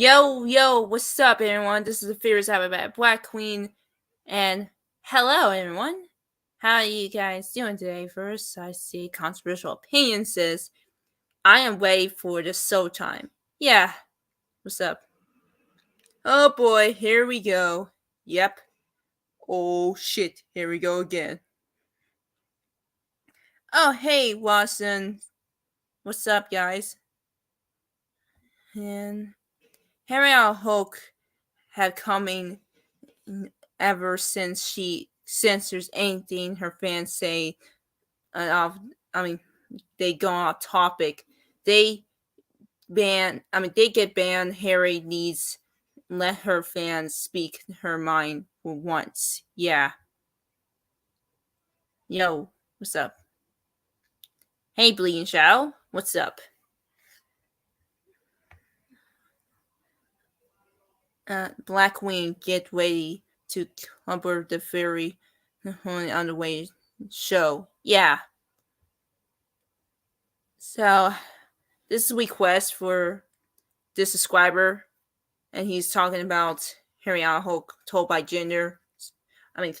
Yo, what's up, everyone? This is the Fierce Habitat Black Queen, and hello, everyone. How are you guys doing today? First, I see controversial opinion says, I am ready for the show time. Yeah, what's up? Oh boy, here we go. Yep. Oh shit, here we go again. Oh, hey, Watson. What's up, guys? And Harry Hulk had coming ever since she censors anything her fans say. I mean, they go off topic. They they get banned. Harry needs let her fans speak her mind for once. Yeah. Yo, what's up? Hey, Bleeding Shadow, what's up? Blackwing, get ready to cover the fairy on the way show. Yeah. So, this is a request for this subscriber, and he's talking about Harry Hulk told by gender.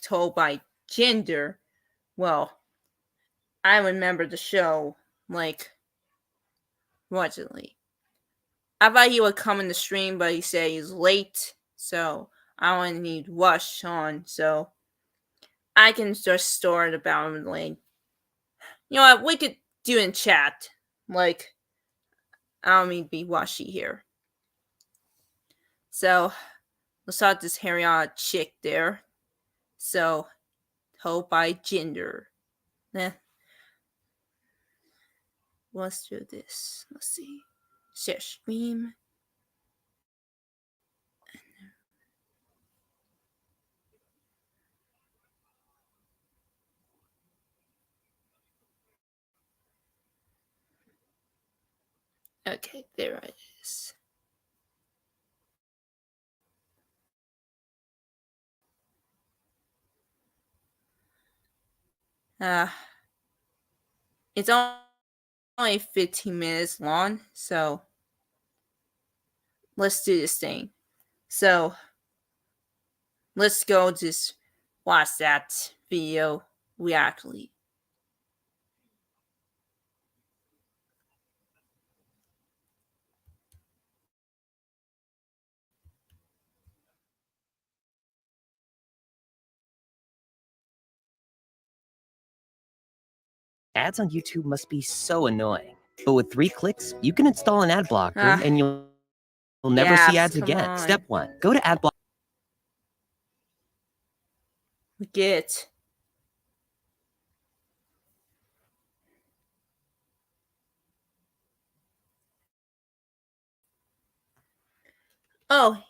Told by gender. Well, I remember the show, like, recently. I thought he would come in the stream, but he said he's late, so I only need Rush on, so I can just start about him late. You know what? We could do in chat. Like, I don't mean to be washy here. So, let's start this Harry chick there. So, told by gender. Let's do this. Let's see. Share stream. Okay, there it is. It's only 15 minutes long, so let's do this thing. So let's go just watch that video reactly. Ads on YouTube must be so annoying. But with 3 clicks, you can install an ad blocker and you'll never see ads again. Step 1. Go to ad blocker. Get. Oh.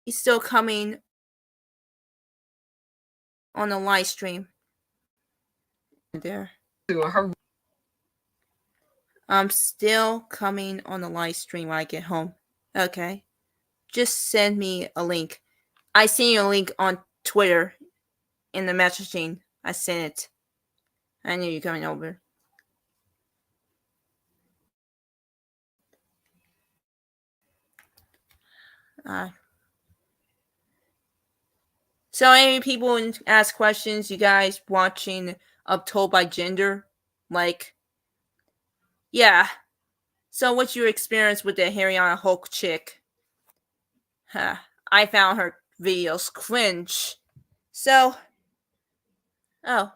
He's still coming on the live stream. There. I'm still coming on the live stream when I get home. Okay. Just send me a link. I sent you a link on Twitter in the messaging. I sent it. I knew you coming over. So any people ask questions, you guys watching Told by Gender? Like, yeah. So what's your experience with the Harriana Hulk chick? I found her videos cringe. So, oh.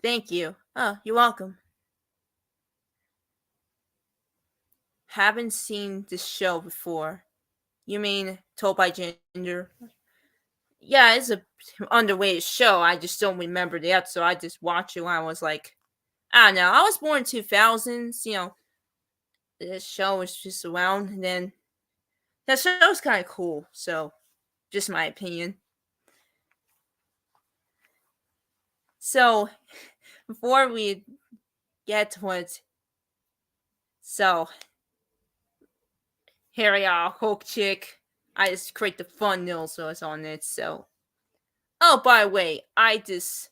Thank you. Oh, you're welcome. Haven't seen this show before. You mean Told by Gender? Yeah, it's a underrated show. I just don't remember the episode. I just watched it when I was like, I don't know. I was born in 2000s. You know, this show was just around, and then that show was kind of cool. So, just my opinion. So, before we get to it, so Harry Hulk chick, I just create the thumbnail so it's on it. So, oh, by the way, I just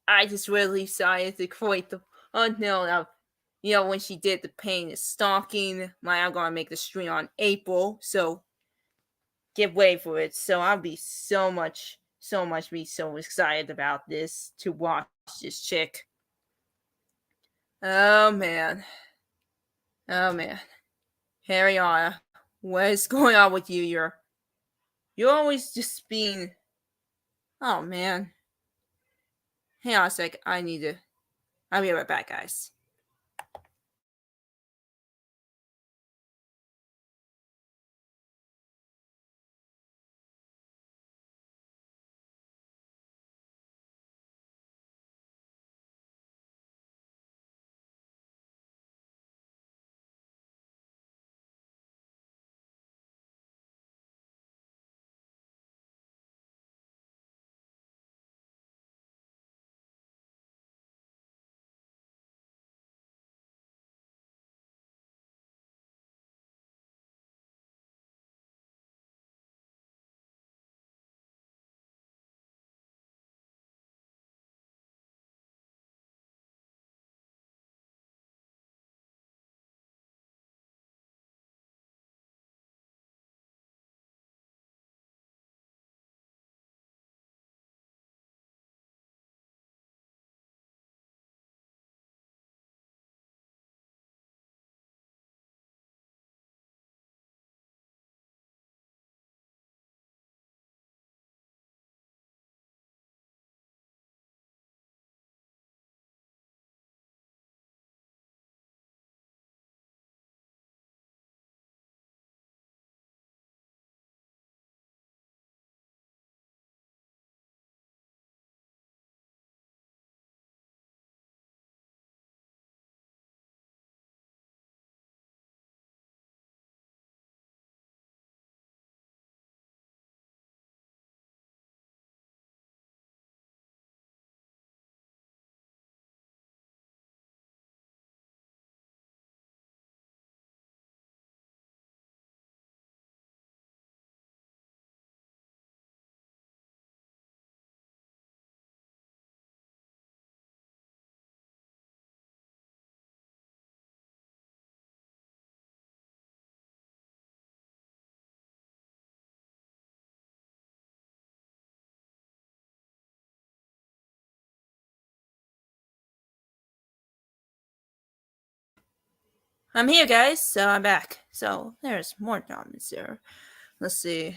I just really decided to create the unknown of, when she did the pain and stalking. I'm gonna make the stream on April, so get ready for it. So I'll be so excited about this to watch this chick. Oh man. Harriana, what is going on with you? You're always just being. Oh man. Hang on a sec. I'll be right back, guys. I'm here, guys. So I'm back. So there's more comments there. Let's see.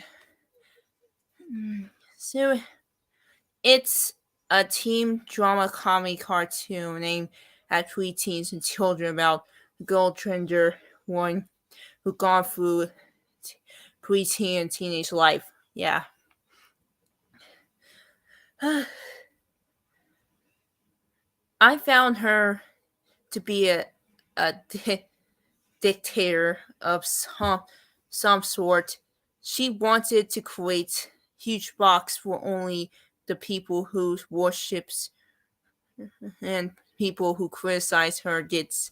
So it's a teen drama comedy cartoon aimed at preteens and children about a girl transgender woman who gone through preteen and teenage life. Yeah. I found her to be a dictator of some sort. She wanted to create huge box for only the people who worships and people who criticize her gets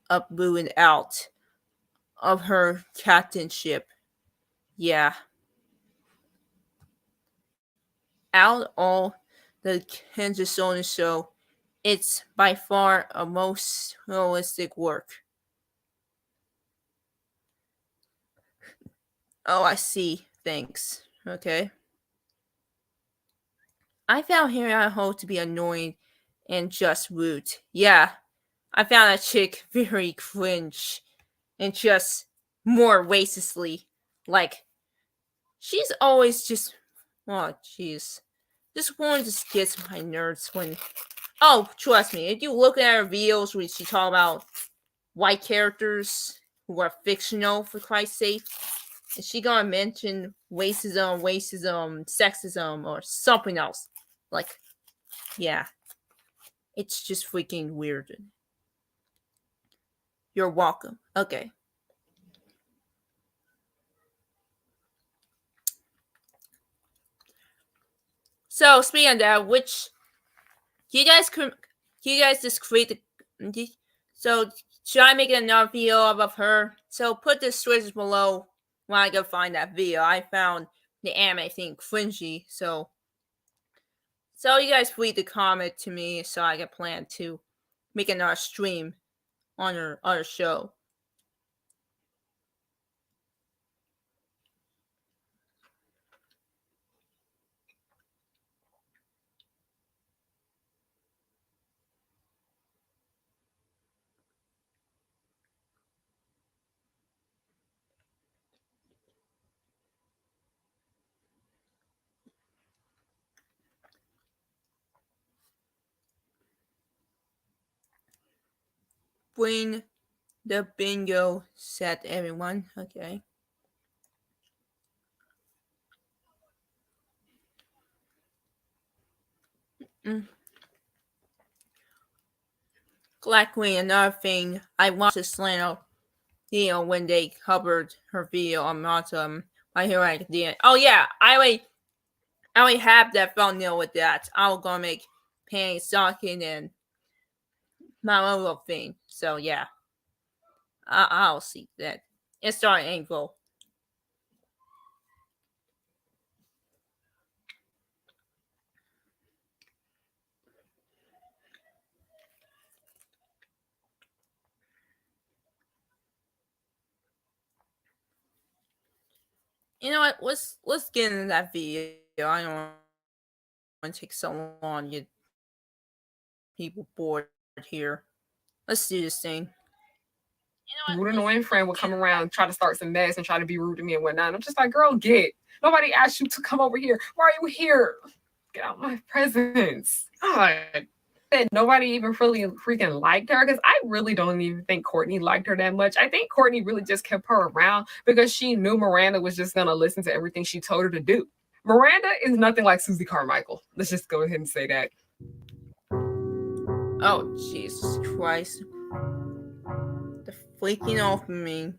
uprooted out of her captainship. Yeah. Out all the Kansas Soldier show, it's by far a most realistic work. Oh, I see. Thanks. Okay. I found Harry Ho to be annoying and just rude. Yeah, I found that chick very cringe and just more racistly. Like, she's always just. Oh, jeez. This woman just gets my nerves when. Oh, trust me, if you look at her videos where she talk about white characters who are fictional, for Christ's sake, is she gonna mention racism, sexism, or something else? Like, yeah. It's just freaking weird. You're welcome. Okay. So speaking of that, which you guys just create the. So should I make another video of her? So put the switches below when I go find that video. I found the anime thing cringy, so So you guys read the comment to me so I can plan to make another stream on our other show. Bring the bingo set, everyone. Okay. Black Queen, another thing, I watched this Lano video when they covered her video on My Hero Academia. Oh yeah, I already have that thumbnail with that. I'm gonna make panty stocking and my own little thing. So yeah, I'll see that. It's starting April. You know what? Let's get into that video. I don't want to take so long. Get people bored here. Let's do this thing. Rude, annoying friend would come around and try to start some mess and try to be rude to me and whatnot. I'm just like, girl, get. Nobody asked you to come over here. Why are you here? Get out my presence. God. That nobody even really freaking liked her, because I really don't even think Courtney liked her that much. I think Courtney really just kept her around because she knew Miranda was just gonna listen to everything she told her to do. Miranda is nothing like Susie Carmichael. Let's just go ahead and say that. Oh, Jesus Christ. The freaking off me.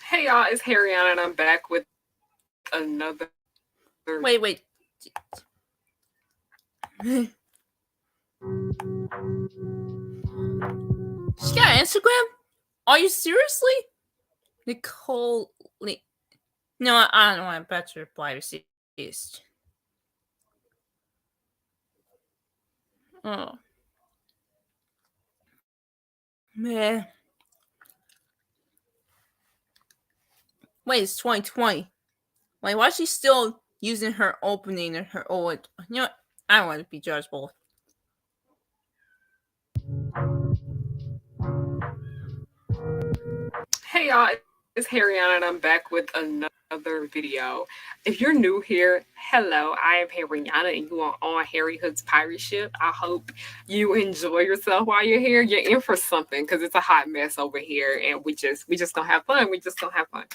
Hey y'all, it's Harriana and I'm back with another. Wait. She got Instagram? Are you seriously? Nicole. No, I don't want to bet your privacy. Oh. Man. Wait, it's 2020. Wait, why is she still using her opening and her old? You know what? I don't want to be judgeable. Hey y'all, it's Harriana and I'm back with another video. If you're new here, hello, I am Harriana and you are on Harry Hood's pirate ship. I hope you enjoy yourself while you're here. You're in for something because it's a hot mess over here and we just gonna have fun. We just gonna have fun.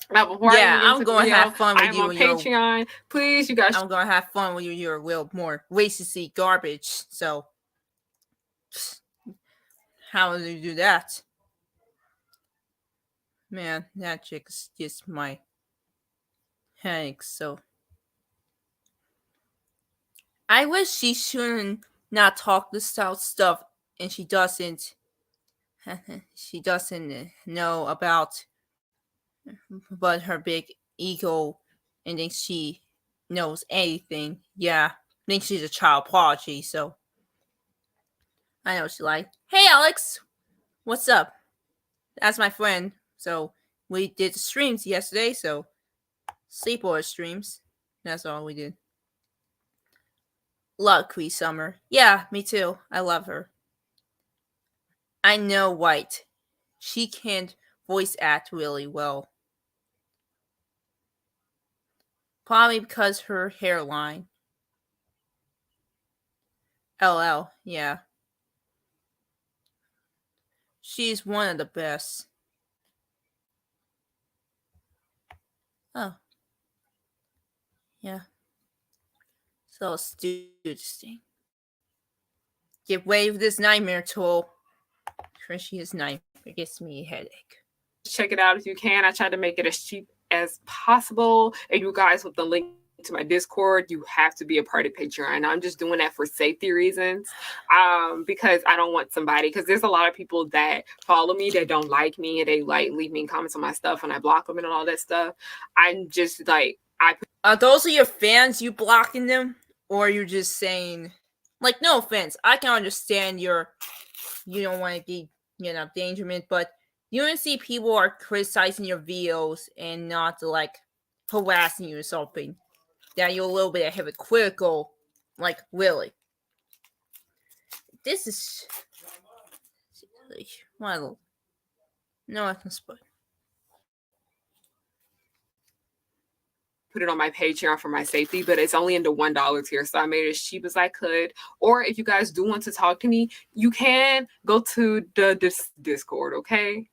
Now, before I'm going to have fun with I'm you. on Patreon. Please, you guys. I'm going to have fun with you. You're a little more racisty garbage. So, how do you do that? Man, that chick gets my headache. So, I wish she shouldn't not talk this stuff, and she doesn't. She doesn't know about, but her big ego, and thinks she knows anything. Yeah, thinks she's a child prodigy. So, I know she's like, "Hey, Alex, what's up?" That's my friend. So we did the streams yesterday. So sleepover streams. That's all we did. Love Cree Summer. Yeah, me too. I love her. I know White. She can't voice act really well. Probably because her hairline. LL, yeah. She's one of the best. Oh. Yeah. So let's do this thing. Get away with this nightmare tool. Trishy's nightmare gives me a headache. Check it out if you can. I tried to make it as cheap as possible. And you guys with the link to my Discord, you have to be a part of Patreon. I'm just doing that for safety reasons, because I don't want somebody, because there's a lot of people that follow me that don't like me, and they like leave me comments on my stuff and I block them and all that stuff. I'm just like, those are your fans, you blocking them, or you're just saying, like, no offense, I can understand you don't want to be, endangerment, but you don't see people are criticizing your videos and not like harassing you or something, that you're a little bit hypocritical, like, really. This is well, no, I can spot. Put it on my Patreon for my safety, but it's only in the $1 tier, so I made it as cheap as I could. Or if you guys do want to talk to me, you can go to the Discord, okay?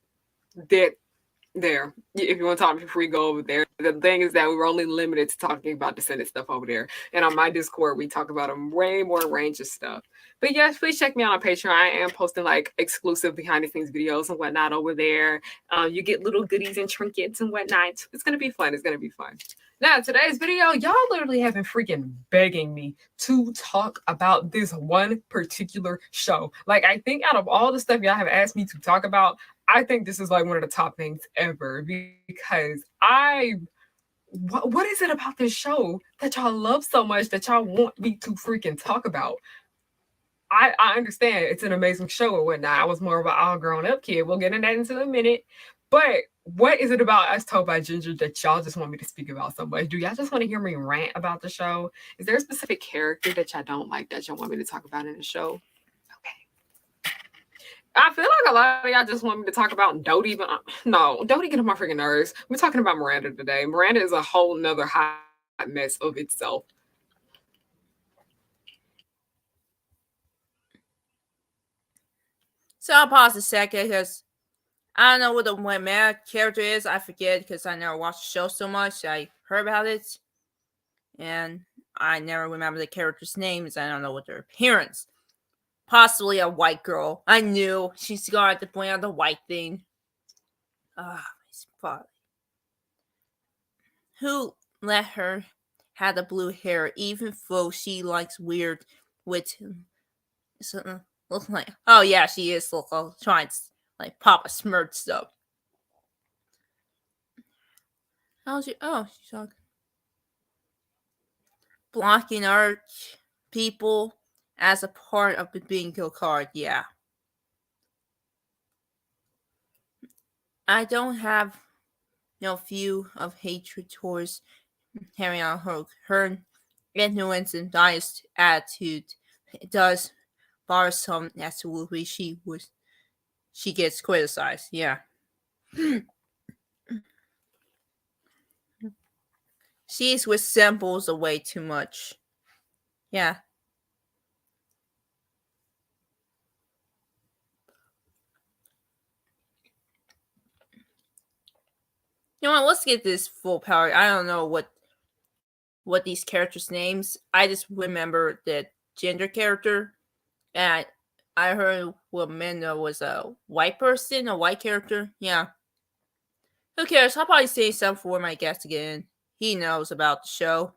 There. If you want to talk to me before you go over there. The thing is that we were only limited to talking about the Senate stuff over there. And on my Discord, we talk about a way more range of stuff. But yes, please check me out on Patreon. I am posting like exclusive behind the scenes videos and whatnot over there. You get little goodies and trinkets and whatnot. It's going to be fun. It's going to be fun. Now, today's video, y'all literally have been freaking begging me to talk about this one particular show. Like, I think out of all the stuff y'all have asked me to talk about, I think this is like one of the top things ever, because what is it about this show that y'all love so much that y'all want me to freaking talk about? I understand it's an amazing show or whatnot. I was more of an all grown up kid. We'll get into that in a minute. But what is it about As Told by Ginger that y'all just want me to speak about so much? Do y'all just want to hear me rant about the show? Is there a specific character that y'all don't like that y'all want me to talk about in the show? Okay. I feel like a lot of y'all just want me to talk about Dodie, but no, Dodie get on my freaking nerves. We're talking about Miranda today. Miranda is a whole nother hot mess of itself. So I'll pause a second because I don't know what the Miranda character is. I forget because I never watched the show so much. I heard about it, and I never remember the characters' names. I don't know what their appearance. Possibly a white girl. I knew she's got to point out the white thing. It's funny. Who let her have the blue hair, even though she likes weird with something? Look like, oh yeah, she is trying to like pop a smirk stuff. How's she? Oh, she's talking. Blocking art people as a part of the bingo card. Yeah. I don't have no view of hatred towards Harriet Hogue. Her ignorance and biased attitude does bar some absolutely she gets criticized. Yeah. She's with symbols away too much. Yeah. You know what? Let's get this full power. I don't know what these characters' names. I just remember the gender character, and I heard Amanda was a white person, a white character. Yeah. Who cares? I'll probably say something for my guest again. He knows about the show.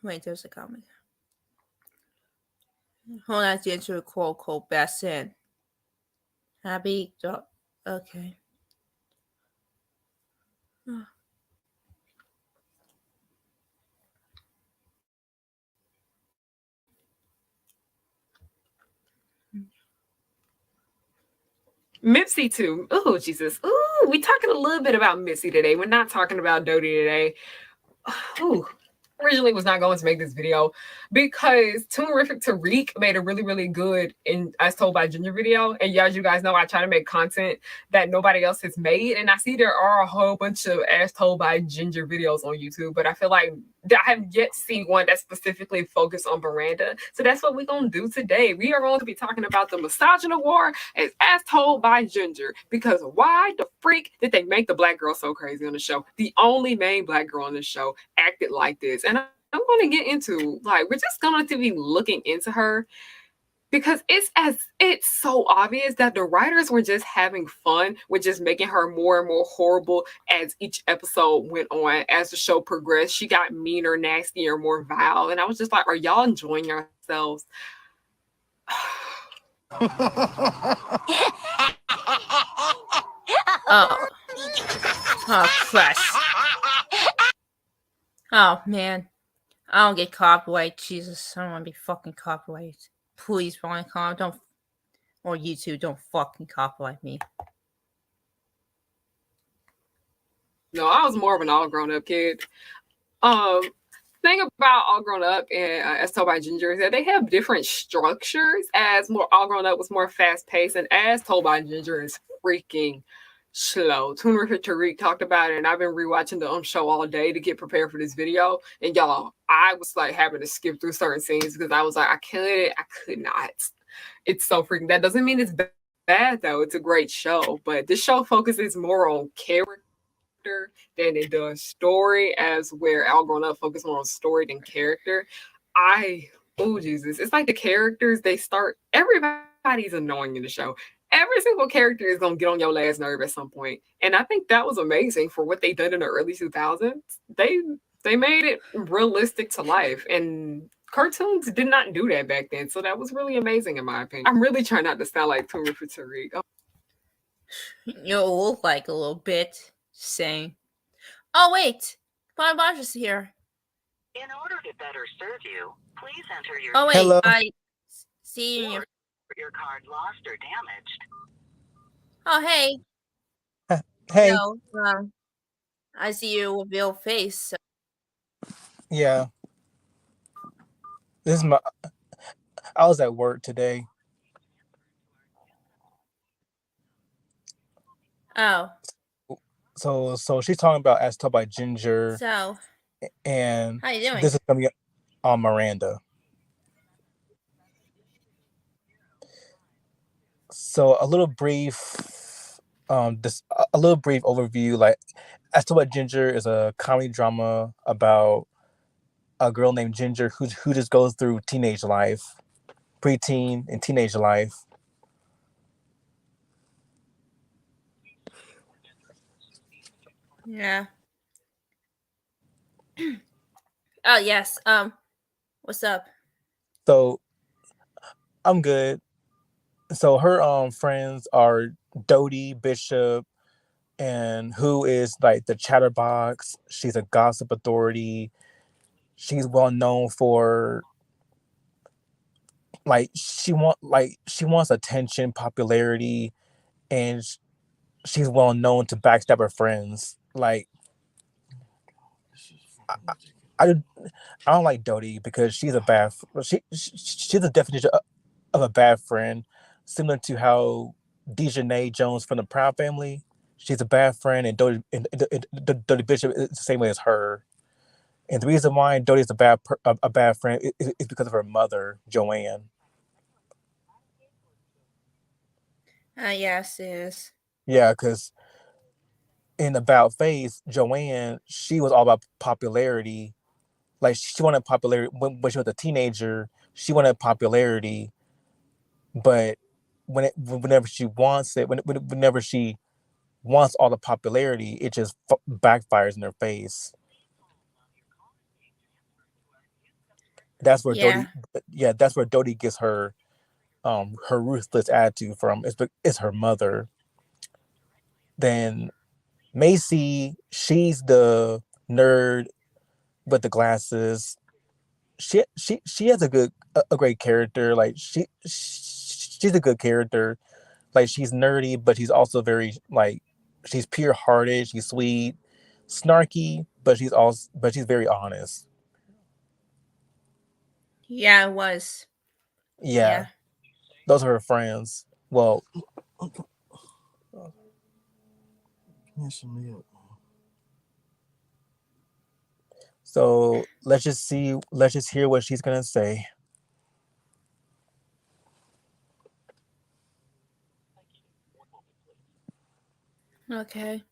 Wait, there's a comment. Hold on to enter a quote best in. Happy dog. Okay. Mipsy too. Oh, Jesus. Ooh, we talking a little bit about Missy today. We're not talking about Dodie today. Ooh. Originally was not going to make this video because Tunerific Tariq made a really, really good As Told by Ginger video. And as you guys know, I try to make content that nobody else has made. And I see there are a whole bunch of As Told by Ginger videos on YouTube, but I feel like I have yet to see one that specifically focused on Miranda. So that's what we're going to do today. We are going to be talking about the Misogyny War as Told by Ginger. Because why the freak did they make the black girl so crazy on the show? The only main black girl on the show acted like this. And I'm going to get into, like, we're just going to be looking into her. because it's so obvious that the writers were just having fun with just making her more and more horrible as each episode went on. As the show progressed, she got meaner, nastier, more vile, and I was just like, "Are y'all enjoying yourselves?" Oh, Christ. Oh, man. I don't get copyright. Jesus, I don't want to be fucking copyrighted. Please, Brian Con, don't, or YouTube, don't fucking copyright me. No, I was more of an all grown up kid. Thing about All Grown Up and As Told by Ginger is that they have different structures. As more All Grown Up was more fast paced, and As Told by Ginger is freaking slow. Tuna for Tariq talked about it, and I've been rewatching the show all day to get prepared for this video. And y'all, I was like having to skip through certain scenes because I was like, I could not. It's so freaking. That doesn't mean it's bad though. It's a great show, but this show focuses more on character than it does story, as where All Grown Up focus more on story than character. Oh Jesus, it's like the characters, everybody's annoying in the show. Every single character is gonna get on your last nerve at some point. And I think that was amazing for what they did in the early 2000s. They made it realistic to life, and cartoons did not do that back then. So that was really amazing in my opinion. I'm really trying not to sound like Tuna for Tariq. You look like a little bit. Saying, oh wait, Brian Bosch is here. In order to better serve you, please enter your. Oh wait, Hello. I see you. Your card lost or damaged. Oh hey. Hey. No, I see you with your face. So. Yeah. I was at work today. Oh. So she's talking about As Told by Ginger. So. And how you doing? This is gonna be on Miranda. So a little brief overview. Like, As Told by Ginger is a comedy drama about a girl named Ginger who just goes through teenage life, preteen and teenage life. Yeah. Oh yes. What's up? So I'm good. So her friends are Dodie Bishop, and who is like the chatterbox. She's a gossip authority. She's well known for she wants attention, popularity, and she's well known to backstab her friends. Like, I don't like Dodie because she's the definition of a bad friend, similar to how Dejanay Jones from the Proud Family. She's a bad friend, and Dodie Bishop is the same way as her. And the reason why Dodie is a bad friend is because of her mother, Joanne. Yes, it is. Yeah, because in About Face, Joanne, she was all about popularity. Like, she wanted popularity when she was a teenager. She wanted popularity, but whenever she wants it, whenever she wants all the popularity, it just backfires in her face. That's where Dodie gets her ruthless attitude from. It's her mother. Then Macy, she's the nerd with the glasses. She has a great character. Like, she's a good character. Like, she's nerdy, but she's also very, like, she's pure hearted. She's sweet, snarky, but she's very honest. Yeah, it was. Yeah. Those are her friends. Well, so let's just hear what she's gonna say. Okay.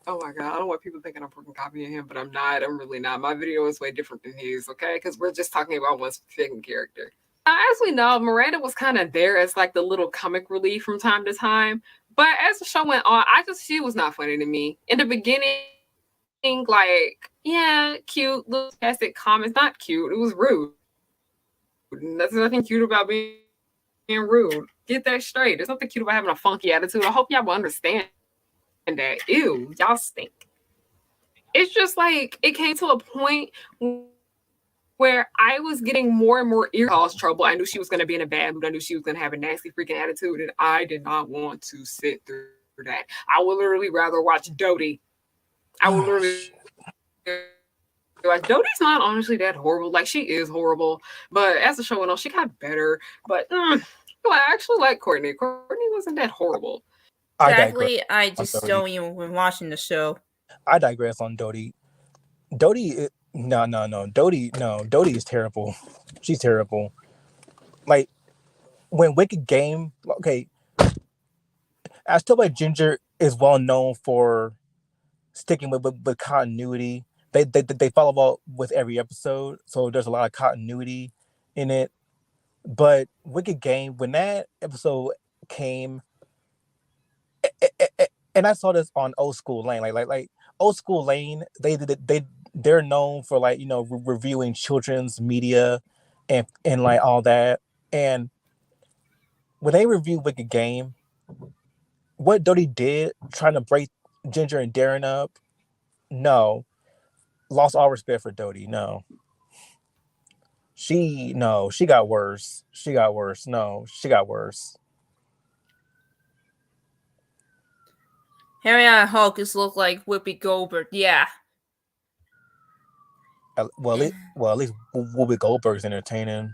Oh my god, I don't want people thinking I'm fucking copying him, but I'm not. I'm really not. My video is way different than his, okay? Because we're just talking about one specific character. As we know, Miranda was kind of there as like the little comic relief from time to time. But as the show went on, she was not funny to me. In the beginning, like, yeah, cute, little sarcastic comments. Not cute. It was rude. There's nothing cute about being rude. Get that straight. There's nothing cute about having a funky attitude. I hope y'all will understand that. Ew, y'all stink. It's just like it came to a point where I was getting more and more ear cause trouble. I knew she was going to be in a bad mood. I knew she was going to have a nasty freaking attitude, and I did not want to sit through that. I would literally rather watch Dodie. I would literally like Dodie's not honestly that horrible. Like, she is horrible, but as the show went on, she got better. But I actually like Courtney. Courtney wasn't that horrible. Exactly. I just don't even when watching the show. I digress on Dodie. Dodie, no. Dodie is terrible. She's terrible. Like, when Wicked Game, okay, as Told by Ginger is well known for sticking with continuity. They follow up with every episode, so there's a lot of continuity in it. But Wicked Game, when that episode came, and I saw this on Old School Lane, like Old School Lane, they're known for, like, reviewing children's media and like all that. And when they reviewed Wicked Game, what Dodie did, trying to break Ginger and Darren up, no, lost all respect for Dodie. No, she got worse. She got worse. Harriet Hulk just look like Whoopi Goldberg. Yeah. Well, at least Whoopi Goldberg's entertaining.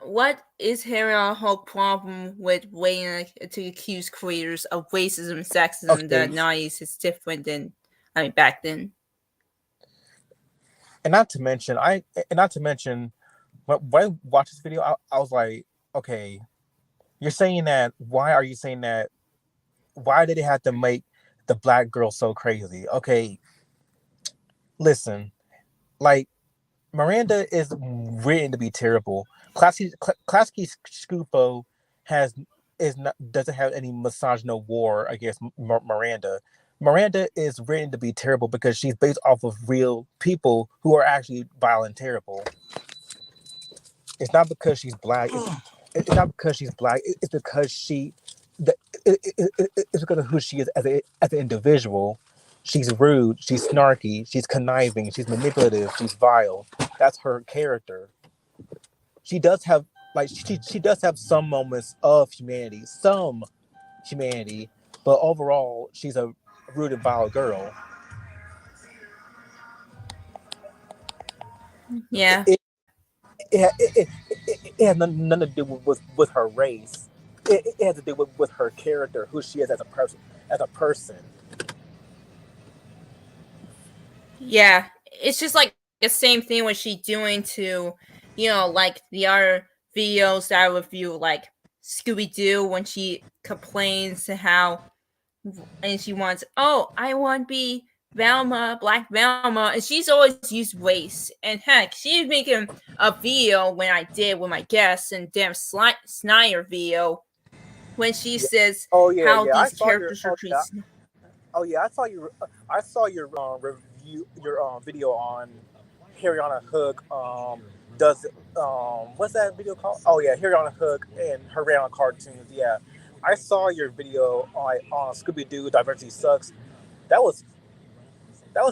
What is Harriet Hulk's problem with waiting to accuse creators of racism and sexism in the 90s is different than back then? And not to mention, when I watched this video, I was like, okay, you're saying that. Why are you saying that? Why did it have to make the black girl so crazy? Okay, listen, like, Miranda is written to be terrible. Klasky Scoofo doesn't have any misogyny war against Miranda. Miranda is written to be terrible because she's based off of real people who are actually violent and terrible. It's not because she's black. It's not because she's black. It's because it's because of who she is as an individual. She's rude. She's snarky. She's conniving. She's manipulative. She's vile. That's her character. She does have she does have some moments of humanity, but overall, she's a rude and vile girl. Yeah. It has nothing to do with her race. It has to do with her character, who she is as a person. Yeah, it's just like the same thing what she's doing to, like the other videos that I review, like Scooby-Doo, when she complains to how, and she wants, I want to be Velma, Black Velma, and she's always used race. And heck, she's making a video when I did with my guests and damn Snyder video when she says how these characters are treated. I saw your review, your video on Harriet Hook. Does what's that video called? Oh yeah, Harriet Hook and her Harriet cartoons. Yeah, I saw your video on Scooby Doo Diversity Sucks. That was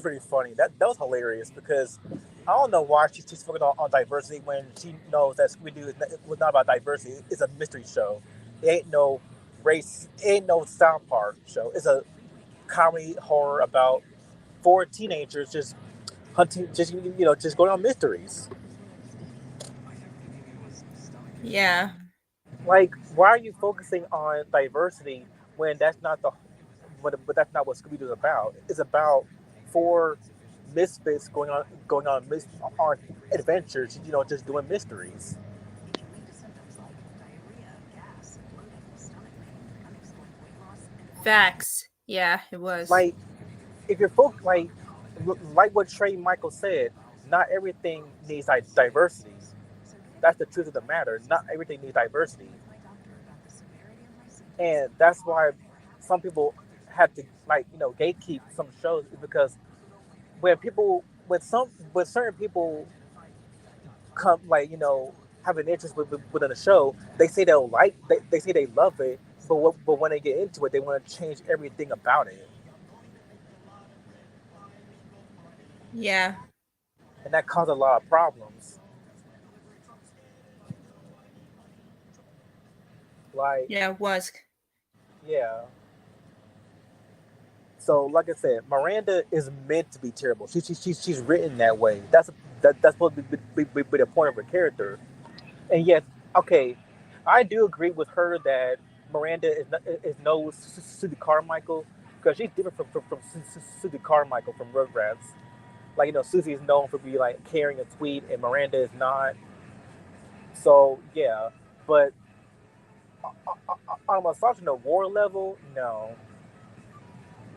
pretty funny. That was hilarious because I don't know why she's focused on diversity when she knows that Scooby Doo was not about diversity. It's a mystery show. It ain't no race. It ain't no South Park show. It's a comedy horror about 4 teenagers just hunting, just going on mysteries. Yeah. Like, why are you focusing on diversity when that's not what Scooby-Doo is about? It's about 4 misfits going on adventures, just doing mysteries. Facts. Yeah, it was. Like, if you're like what Trey Michael said, not everything needs like diversity. That's the truth of the matter. Not everything needs diversity, and that's why some people have to gatekeep some shows is because when certain people come have an interest within a show, they say they say they love it, but when they get into it, they want to change everything about it, Yeah. and that causes a lot of problems. Like, Yeah, it was. yeah. So, like I said, Miranda is meant to be terrible. She's written that way. That's supposed to be the point of her character. And yes, okay, I do agree with her that Miranda is no Susie Carmichael because she's different from Susie Carmichael from Rugrats. Like, Susie is known for being like caring and sweet, and Miranda is not. So yeah, but on a misogyny war level, no,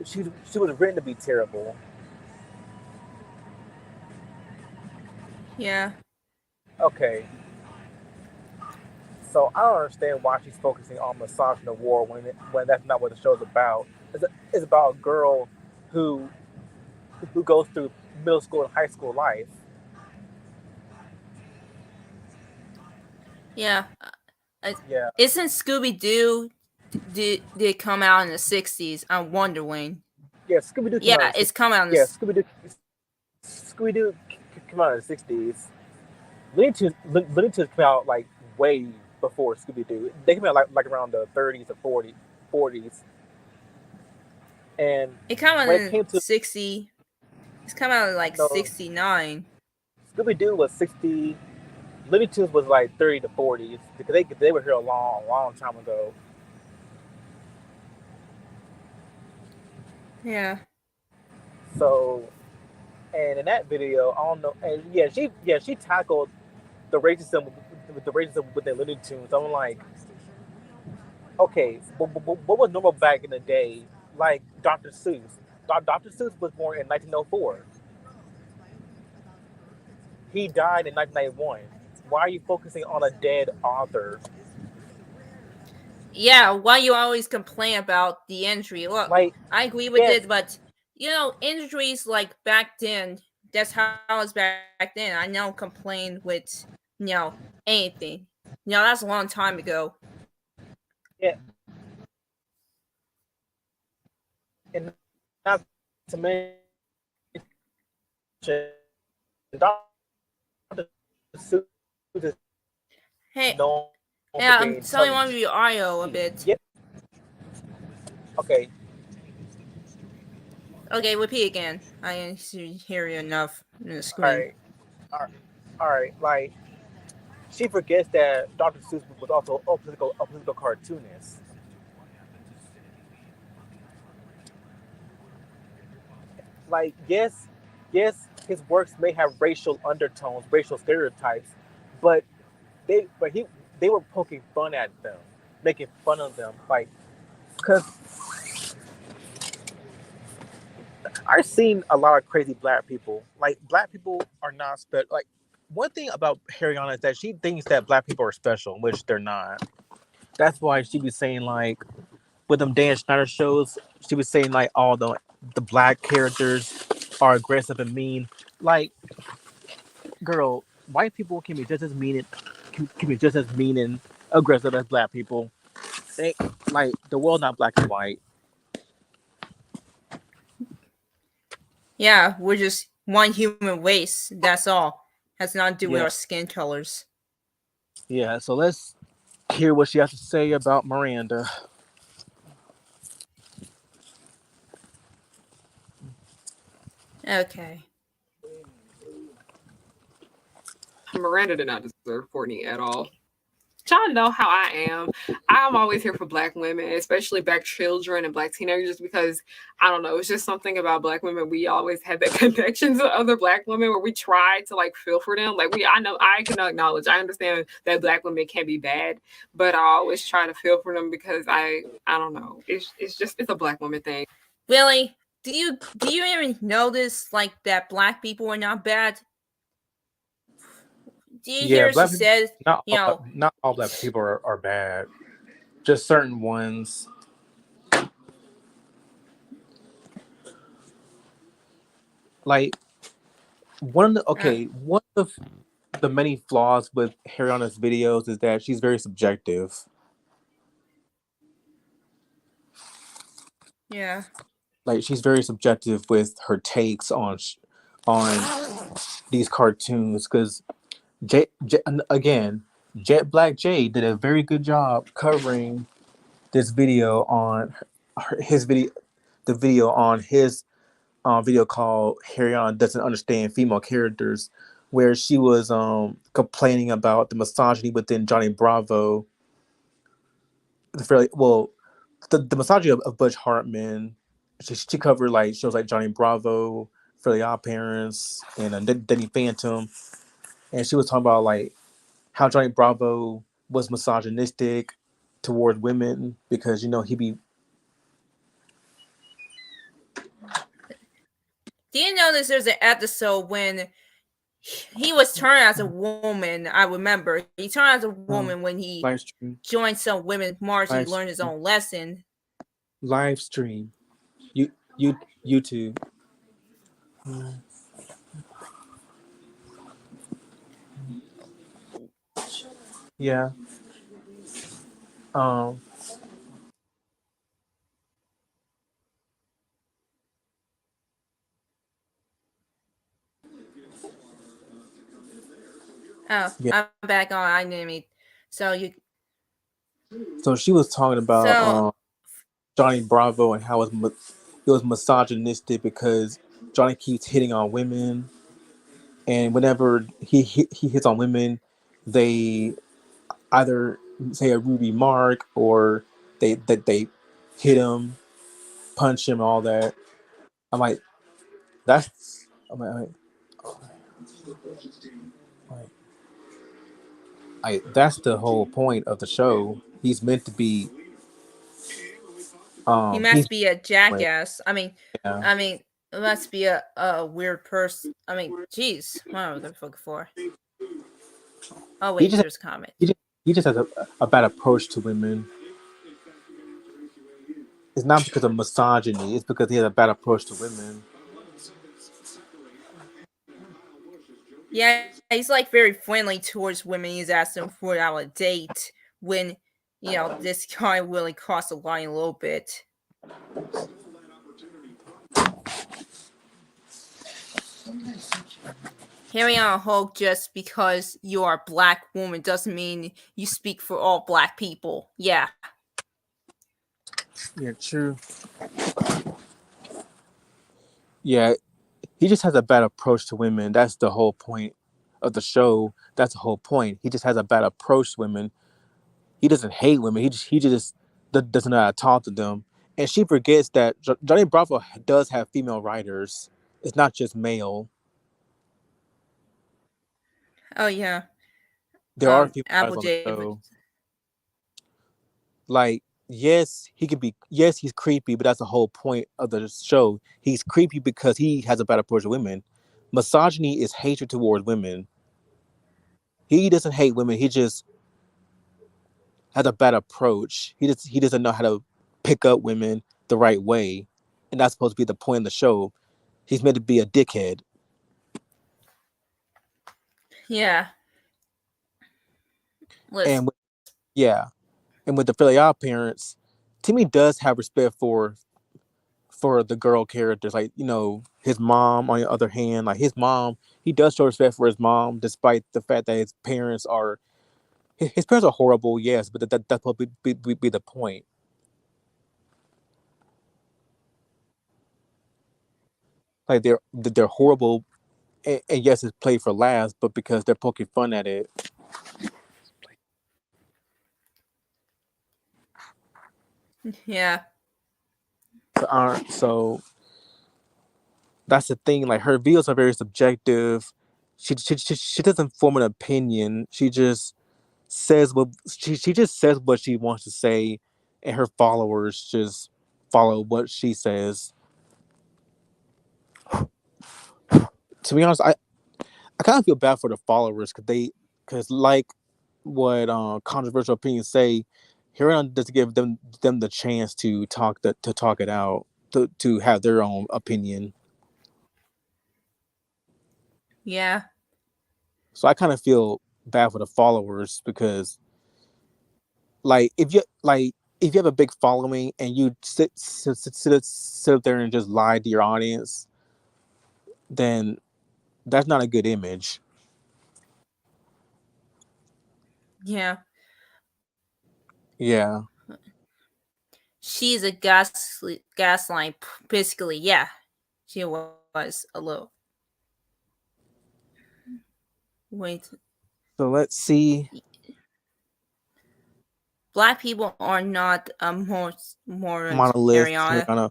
she was written to be terrible. Yeah. Okay, so I don't understand why she's focusing on misogyny war when that's not what the show's about. It's about a girl who who goes through middle school and high school life. Yeah. Yeah, Isn't Scooby Doo did come out in the 60s? I'm wondering. yeah. Scooby Doo came out Yeah, in the it's come out in yeah the. Scooby Doo came out in the '60s. Looney Tunes came out like way before Scooby Doo. They came out like around the '30s or '40s. And It came out when it in came to 60. It's come out in like no 69. Scooby Doo was 60. Looney Tunes was like 30 to 40s because they were here a long time ago. Yeah. So, and in that video, I don't know, and she tackled the racism with the Looney Tunes. I'm like, okay, what was normal back in the day? Like Dr. Seuss. Dr. Seuss was born in 1904. He died in 1991. Why are you focusing on a dead author? Yeah, why you always complain about the injury? Look, Like, I agree with yes, it, but injuries like back then, that's how it was back then. I don't complain with anything. That's a long time ago. yeah, and not to mention Dr. Seuss is Hey, known for yeah, being I'm telling one of intelligent. your audio a bit. Yep. Okay. Okay, repeat again. I didn't hear you enough in the All screen. right. All right. All right. Like, she forgets that Dr. Seuss was also a political cartoonist. Like, yes, his works may have racial undertones, racial stereotypes, but they but he they were poking fun at them, making fun of them, like because I've seen a lot of crazy black people. Like, black people are not special. Like, one thing about Harriana is that she thinks that black people are special, which they're not. That's why she be saying like with them Dan Schneider shows, she was saying like all the black characters are aggressive and mean. Like, girl, white people can be just as mean can be just as mean and aggressive as black people. They, like, the world not black and white. Yeah, we're just one human race. That's all. Has nothing to do with Yeah, our skin colors. yeah. So let's hear what she has to say about Miranda. Okay. Miranda did not deserve Courtney at all. Y'all know how I am. I'm always here for Black women, especially Black children and Black teenagers, because I don't know, it's just something about Black women. We always have that connection to other Black women where we try to like feel for them. Like I know I can acknowledge, I understand that Black women can be bad, but I always try to feel for them because I don't know. It's a Black woman thing. Really? Do you even notice like that Black people are not bad? Do you hear she said, not all Black people are bad. Just certain ones. Like one of the many flaws with Ariana's videos is that she's very subjective. Yeah. Like she's very subjective with her takes on these cartoons because again, Jet Black J did a very good job covering this video on his video, the video on his video called Ariana Doesn't Understand Female Characters, where she was complaining about the misogyny within Johnny Bravo. The misogyny of Butch Hartman. She covered like shows like Johnny Bravo, Fairly Odd Parents, and Danny Phantom, and she was talking about like how Johnny Bravo was misogynistic toward women because he be. Do you notice there's an episode when he was turned as a woman? I remember he turned as a woman when he joined some women's march. He learned his own lesson. Live stream, YouTube. Yeah. Oh, yeah. I'm back on. I didn't So she was talking about Johnny Bravo and how it was misogynistic because Johnny keeps hitting on women, and whenever he hits on women, they either say a rude remark or they hit him, punch him, all that. I'm like, that's that's the whole point of the show. He's meant to be. He must be a jackass. It must be a weird person. Jeez, what was I looking for? Oh wait, there's a comment. He just has a bad approach to women. It's not because of misogyny. It's because he has a bad approach to women. Yeah, he's like very friendly towards women. He's asking them for a date when this guy really crossed the line a little bit. Ariana Hogue, just because you are a Black woman doesn't mean you speak for all Black people. Yeah. Yeah, true. Yeah, he just has a bad approach to women. That's the whole point of the show. That's the whole point. He just has a bad approach to women. He doesn't hate women. He just doesn't know how to talk to them. And she forgets that Johnny Bravo does have female writers. It's not just male. Oh yeah. There are female writers on the show. Like, yes, he's creepy, but that's the whole point of the show. He's creepy because he has a bad approach to women. Misogyny is hatred towards women. He doesn't hate women. He just has a bad approach. He doesn't know how to pick up women the right way, and that's supposed to be the point of the show. He's meant to be a dickhead. Yeah. And with the Fairly Odd Parents, Timmy does have respect for the girl characters. Like, his mom, on the other hand, like his mom, he does show respect for his mom, despite the fact that his parents are horrible, yes, but that's supposed to be the point. Like they're horrible, and yes, it's played for laughs, but because they're poking fun at it. Yeah. So that's the thing. Like her videos are very subjective. She doesn't form an opinion. She just says what she wants to say, and her followers just follow what she says. To be honest, I kind of feel bad for the followers because like what controversial opinions say, Huron doesn't give them the chance to talk it out, to have their own opinion. Yeah. So I kind of feel bad for the followers because like if you have a big following and you sit up there and just lie to your audience, then that's not a good image. Yeah. Yeah. She's a gaslight, basically. Yeah. She was a little. Wait. So let's see. Black people are not more Monolith. Ariana.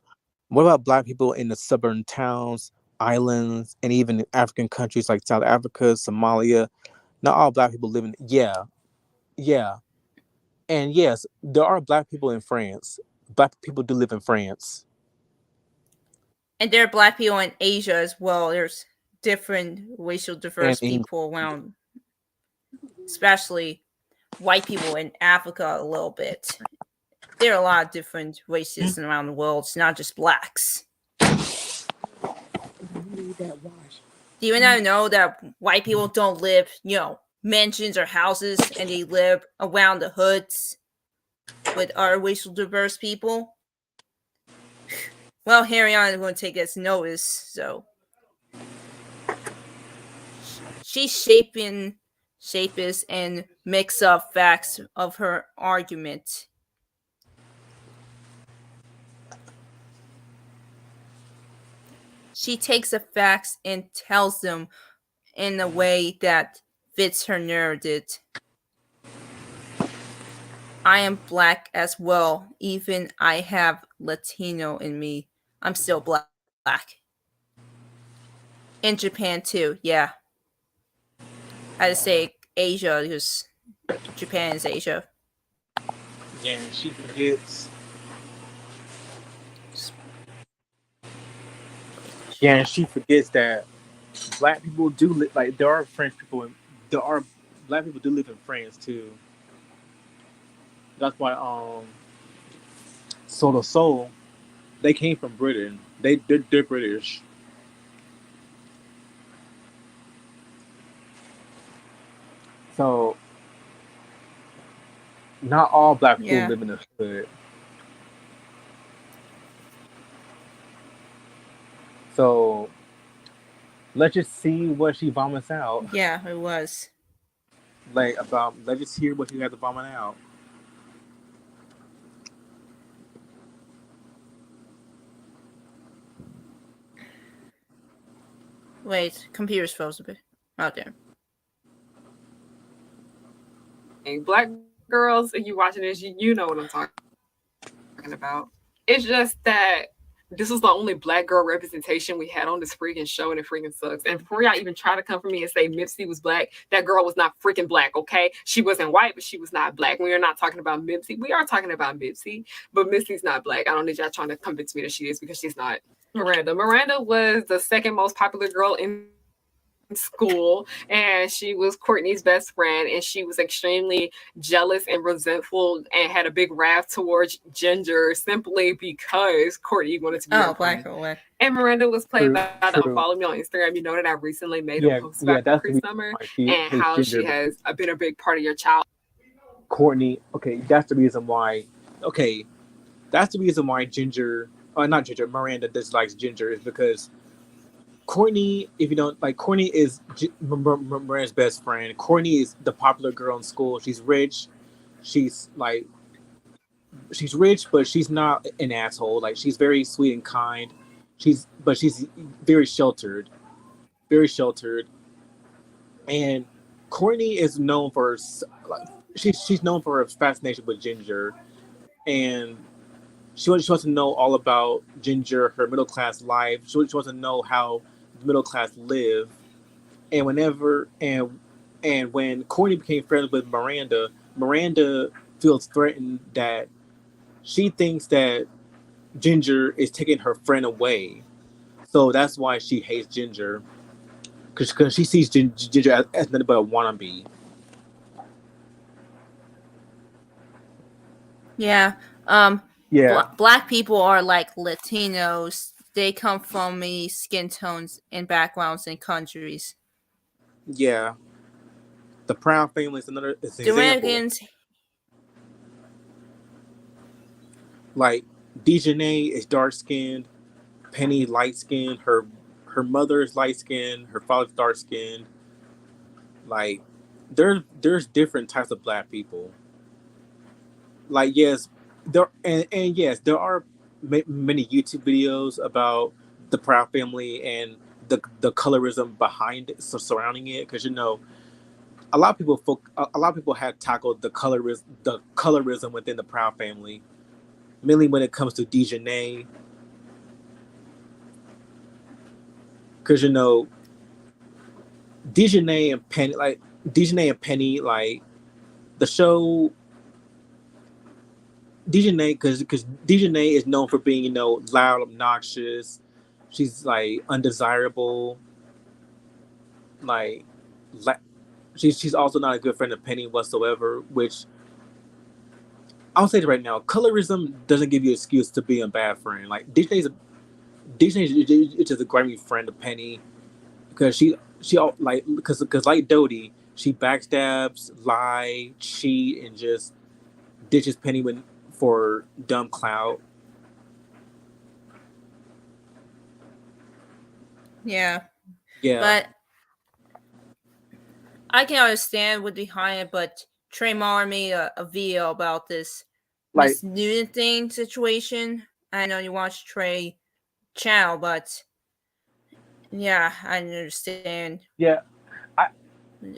What about black people in the suburban towns, islands, and even in African countries like South Africa, Somalia? Not all black people live in. Yeah, and yes, there are black people in France. Black people do live in France. And there are black people in Asia as well. There's different racial diverse And people around, especially white people in Africa a little bit. There are a lot of different races around the world. It's not just blacks. Do you know that white people don't live, mansions or houses, and they live around the hoods with our racial diverse people? Well, Harrion is going to take us notice, so she's shaping and mix up facts of her argument. She takes the facts and tells them in a way that fits her narrative. I am black as well. Even I have Latino in me. I'm still black. In Japan too, yeah. I just say Asia because Japan is Asia. Yeah, she forgets. Yeah, and she forgets that black people do live. Like there are French people, and there are black people do live in France too. That's why Soul, they came from Britain. They're British. So not all black people live in the hood. So let's just see what she vomits out. Yeah, it was. Let's just hear what she had to vomit out. Wait, computer's froze a bit. Oh, damn. Black girls, if you watching this, you know what I'm talking about. It's just that this was the only black girl representation we had on this freaking show, and it freaking sucks. And before y'all even try to come for me and say Mipsy was black, that girl was not freaking black, okay? She wasn't white, but she was not black. We are not talking about Mipsy. We are talking about Mipsy, but Mipsy's not black. I don't need y'all trying to convince me that she is, because she's not. Miranda was the second most popular girl in school, and she was Courtney's best friend, and she was extremely jealous and resentful and had a big wrath towards Ginger simply because Courtney wanted to be her black friend. or what? And Miranda was played by follow me on Instagram. You know that I recently made a post about Chris Summer and how she has been a big part of your child. Courtney, okay, that's the reason why. Okay, that's the reason why Miranda dislikes Ginger, is because Courtney, if you don't like, Courtney is Miranda's best friend. Courtney is the popular girl in school. She's rich. She's rich, but she's not an asshole. Like, she's very sweet and kind. She's very sheltered. Very sheltered. And Courtney is known for she's known for her fascination with Ginger. And She wants to know all about Ginger, her middle class life. She wants to know how the middle class live. And when Courtney became friends with Miranda, Miranda feels threatened that she thinks that Ginger is taking her friend away. So that's why she hates Ginger, because she sees Ginger as nothing but a wannabe. Yeah. Yeah, Black people are like Latinos. They come from many skin tones and backgrounds and countries. yeah. The Proud family is another is an example. Dominicans, Like Dejanay is dark skinned, Penny light skinned, her mother is light skinned, her father's dark skinned. Like there's different types of black people. Like yes, and yes, there are many YouTube videos about the Proud family and the colorism behind it, so surrounding it, because a lot of people had tackled the colorism within the Proud family, mainly when it comes to Dejanay, because Dejanay and Penny, like the show Dejanay, because Dejanay is known for being loud, obnoxious. She's like undesirable. Like, she's also not a good friend of Penny whatsoever. Which I'll say it right now, colorism doesn't give you an excuse to be a bad friend. Like Dejanay is just a grimy friend of Penny, because because like Dodie, she backstabs, lie, cheat, and just ditches Penny for dumb clout. yeah. Yeah, But I can understand what's behind it, but Trey Mar made a video about this like Miss Newton thing situation. I know you watch Trey channel, but yeah, I understand. yeah, I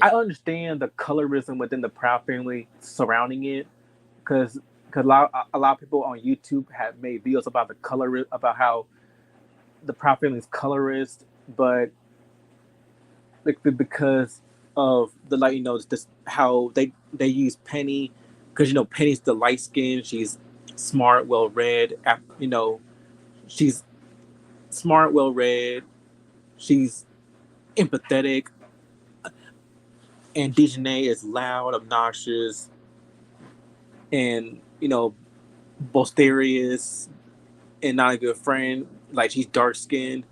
I understand the colorism within the Proud family surrounding it, because a lot of people on YouTube have made videos about about how the Proud family is colorist, but like because of the this how they use Penny, because Penny's the light skin, she's smart, well read, she's smart, well read, she's empathetic, and Dejanay is loud, obnoxious, and boisterous, and not a good friend. Like she's dark skinned.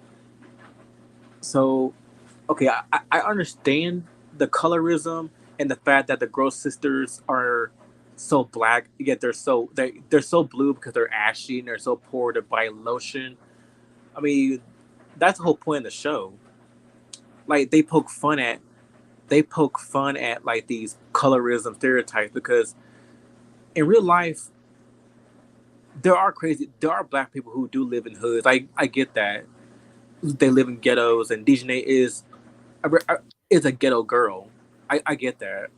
So okay, I understand the colorism and the fact that the Gross sisters are so black, yet they're so blue because they're ashy and they're so poor to buy lotion. I mean, that's the whole point of the show. Like they poke fun at like these colorism stereotypes, because in real life there are black people who do live in hoods. I get that they live in ghettos, and Dejanay is a ghetto girl. I get that.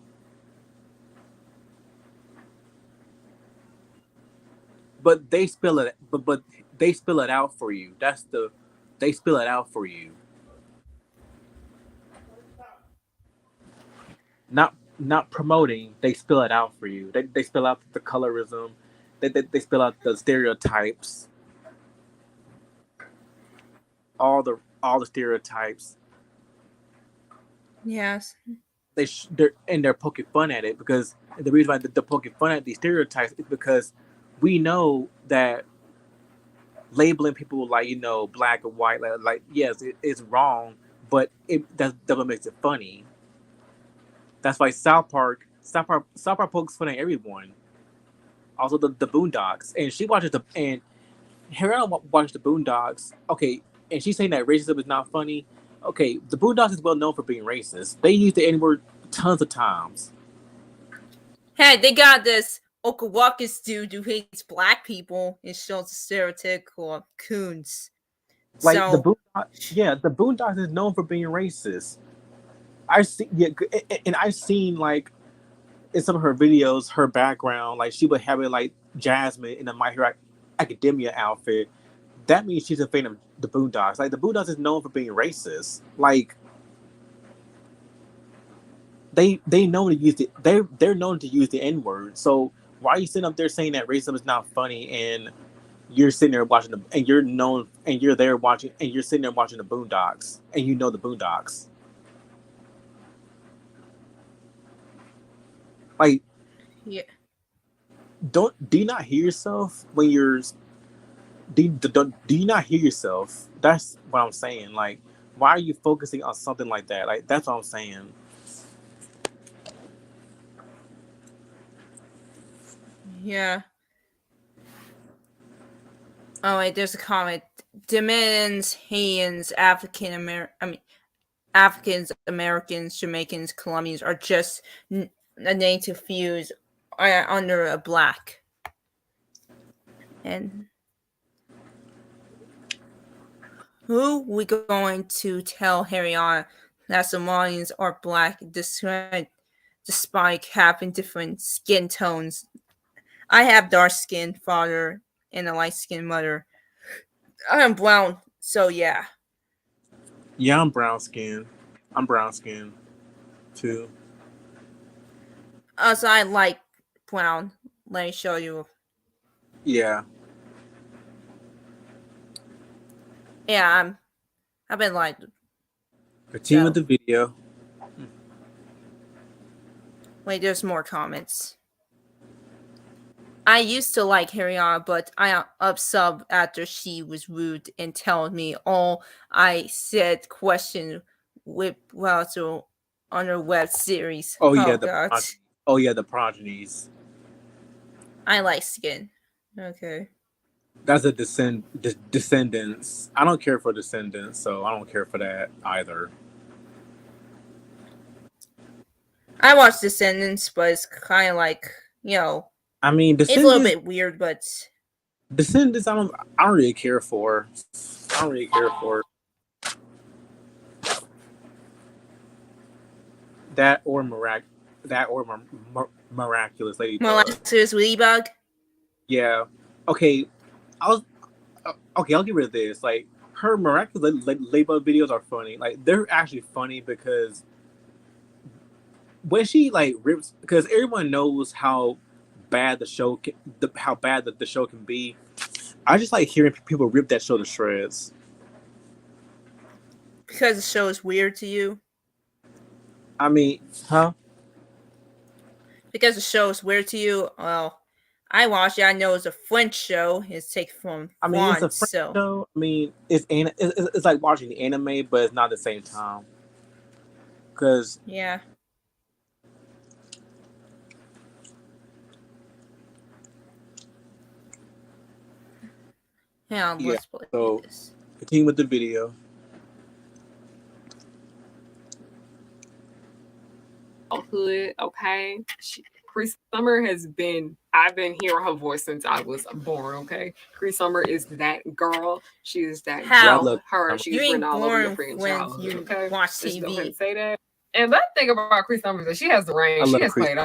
But they spill it out for you. They spill it out for you. Not promoting, they spill it out for you. They spill out the colorism. They spill out the stereotypes. All the stereotypes. Yes. They're poking fun at it, because the reason why they're poking fun at these stereotypes is because we know that labeling people like black and white, like yes, it's wrong, but that's what makes it funny. That's why South Park pokes fun at everyone. Also the Boondocks, and she watches and Harriet watched the Boondocks. Okay, and she's saying that racism is not funny. Okay, the Boondocks is well known for being racist. They use the N word tons of times. Hey, they got this Okawakas dude who hates black people and shows stereotypical coons. Like So, the Boondocks is known for being racist. I see, yeah, and I've seen like in some of her videos, her background, like she would have it like Jasmine in the My Hero. academia outfit, that means she's a fan of the Boondocks. Like the Boondocks is known for being racist. Like they know to use they're known to use the N-word. So why are you sitting up there saying that racism is not funny and you're sitting there watching and you're known and you're there watching and you're sitting there watching the Boondocks and you know the Boondocks? Like, Yeah. do you not hear yourself when you're do you not hear yourself? That's what I'm saying. Like, why are you focusing on something like that? Like, that's what I'm saying. Yeah. Oh wait, there's a comment. Dominicans, Haitians, Africans, Americans, Jamaicans, Colombians are just a native fuse under a black. And who we going to tell Harriana that Somalians are black despite having different skin tones? I have dark skinned father and a light skinned mother. I am brown, so yeah. Yeah, I'm brown skinned. I'm brown skinned too. Also, I like brown. Let me show you. Yeah. Yeah, I've been like. Continue with the video. Wait, there's more comments. I used to like Harriana, but I upsub after she was rude and told me all I said question with Walter on her web series. Oh yeah, the progenies. I like skin. Okay. That's a Descendants. I don't care for Descendants, so I don't care for that either. I watched Descendants, but it's kind of like, I mean, it's a little bit weird, but Descendants, I don't really care for. I don't really care for that or Miraculous Ladybug. Miraculous Ladybug. Yeah. Okay. I'll get rid of this. Like, her Miraculous Ladybug videos are funny. Like, they're actually funny because when she like rips, because everyone knows how bad the show can be. I just like hearing people rip that show to shreds. Because the show is weird to you? I mean, huh? Because the show is weird to you? Well, I watched it. I know it's a French show. It's taken from France, it's a French show. I mean, it's like watching the anime, but it's not at the same time. Because yeah. Yeah, let's play this. Continue with the video. Hood, okay. Cree Summer I've been hearing her voice since I was born, okay? Cree Summer is that girl. She is that girl. She's been all over your freaking childhood, okay? Watch TV. Just go ahead and say that. And the thing about Cree Summer is that she has the range. She has played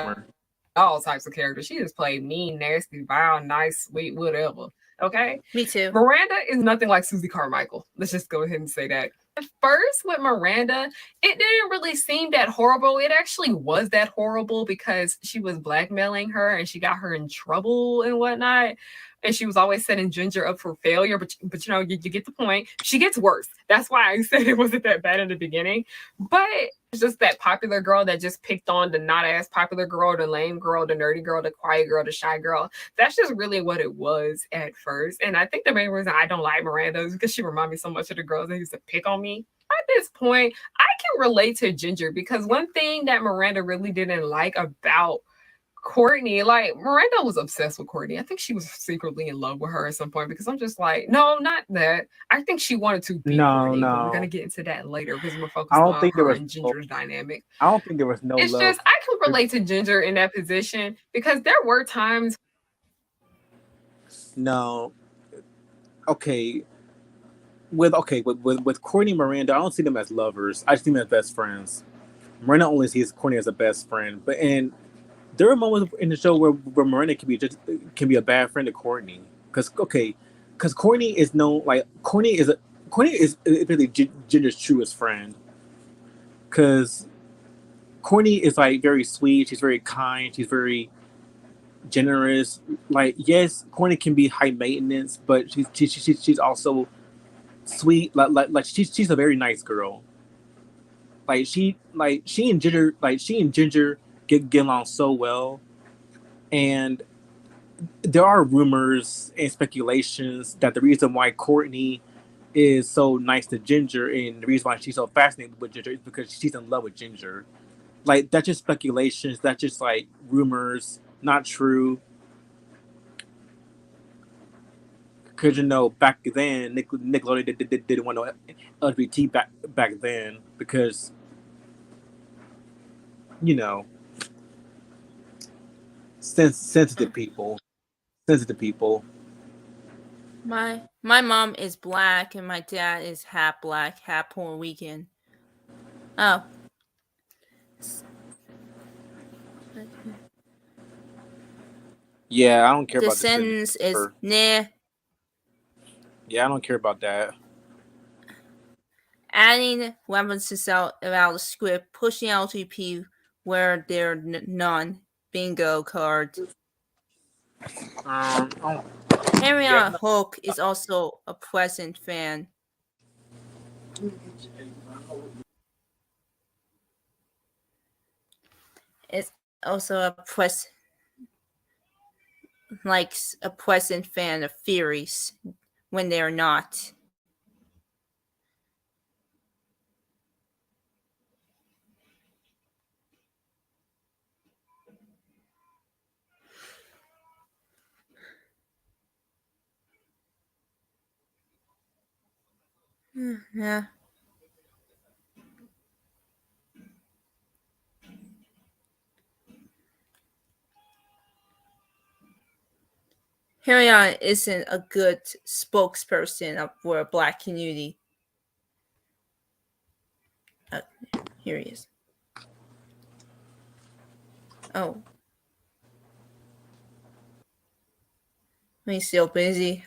all types of characters. She has played mean, nasty, vile, nice, sweet, whatever. Okay? Me too. Miranda is nothing like Susie Carmichael. Let's just go ahead and say that. At first, with Miranda, it didn't really seem that horrible. It actually was that horrible because she was blackmailing her and she got her in trouble and whatnot. And she was always setting Ginger up for failure. But you get the point. She gets worse. That's why I said it wasn't that bad in the beginning. But it's just that popular girl that just picked on the not as popular girl, the lame girl, the nerdy girl, the quiet girl, the shy girl. That's just really what it was at first. And I think the main reason I don't like Miranda is because she reminds me so much of the girls that used to pick on me. At this point, I can relate to Ginger because one thing that Miranda really didn't like about Courtney, like Miranda was obsessed with Courtney. I think she was secretly in love with her at some point because I'm just like, no, not that. I think she wanted to be Courtney. But we're gonna get into that later because we're focused on her and Ginger's dynamic. I don't think there was no. It's love. Just I can relate to Ginger in that position because there were times. No. Okay. With Courtney and Miranda, I don't see them as lovers. I see them as best friends. Miranda only sees Courtney as a best friend, there are moments in the show where Miranda can be a bad friend to Courtney. because Courtney is known like Courtney is really Ginger's truest friend. Because Courtney is like very sweet. She's very kind. She's very generous. Like yes, Courtney can be high maintenance, but she's also sweet. Like she's a very nice girl. She and Ginger get along so well, and there are rumors and speculations that the reason why Courtney is so nice to Ginger and the reason why she's so fascinated with Ginger is because she's in love with Ginger. Like that's just speculations. That's just like rumors, not true. Because back then Nickelodeon didn't want no LGBT back then because you know sensitive people, sensitive people. My mom is black and my dad is half black, half Puerto Rican. Oh. Yeah, I don't care The about the sentence is nah. Yeah, I don't care about that. Adding references out about the script, pushing LTP where there are none. Bingo card. Henrietta Hook is also a present fan. It's also a present fan of theories when they are not. Yeah. Harrion isn't a good spokesperson for a black community. Here he is. Oh. He's still busy.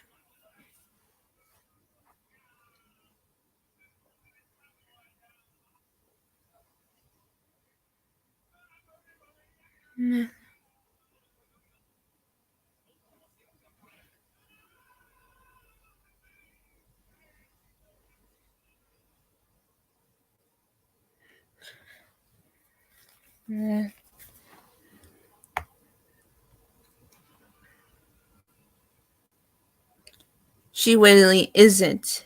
She really isn't.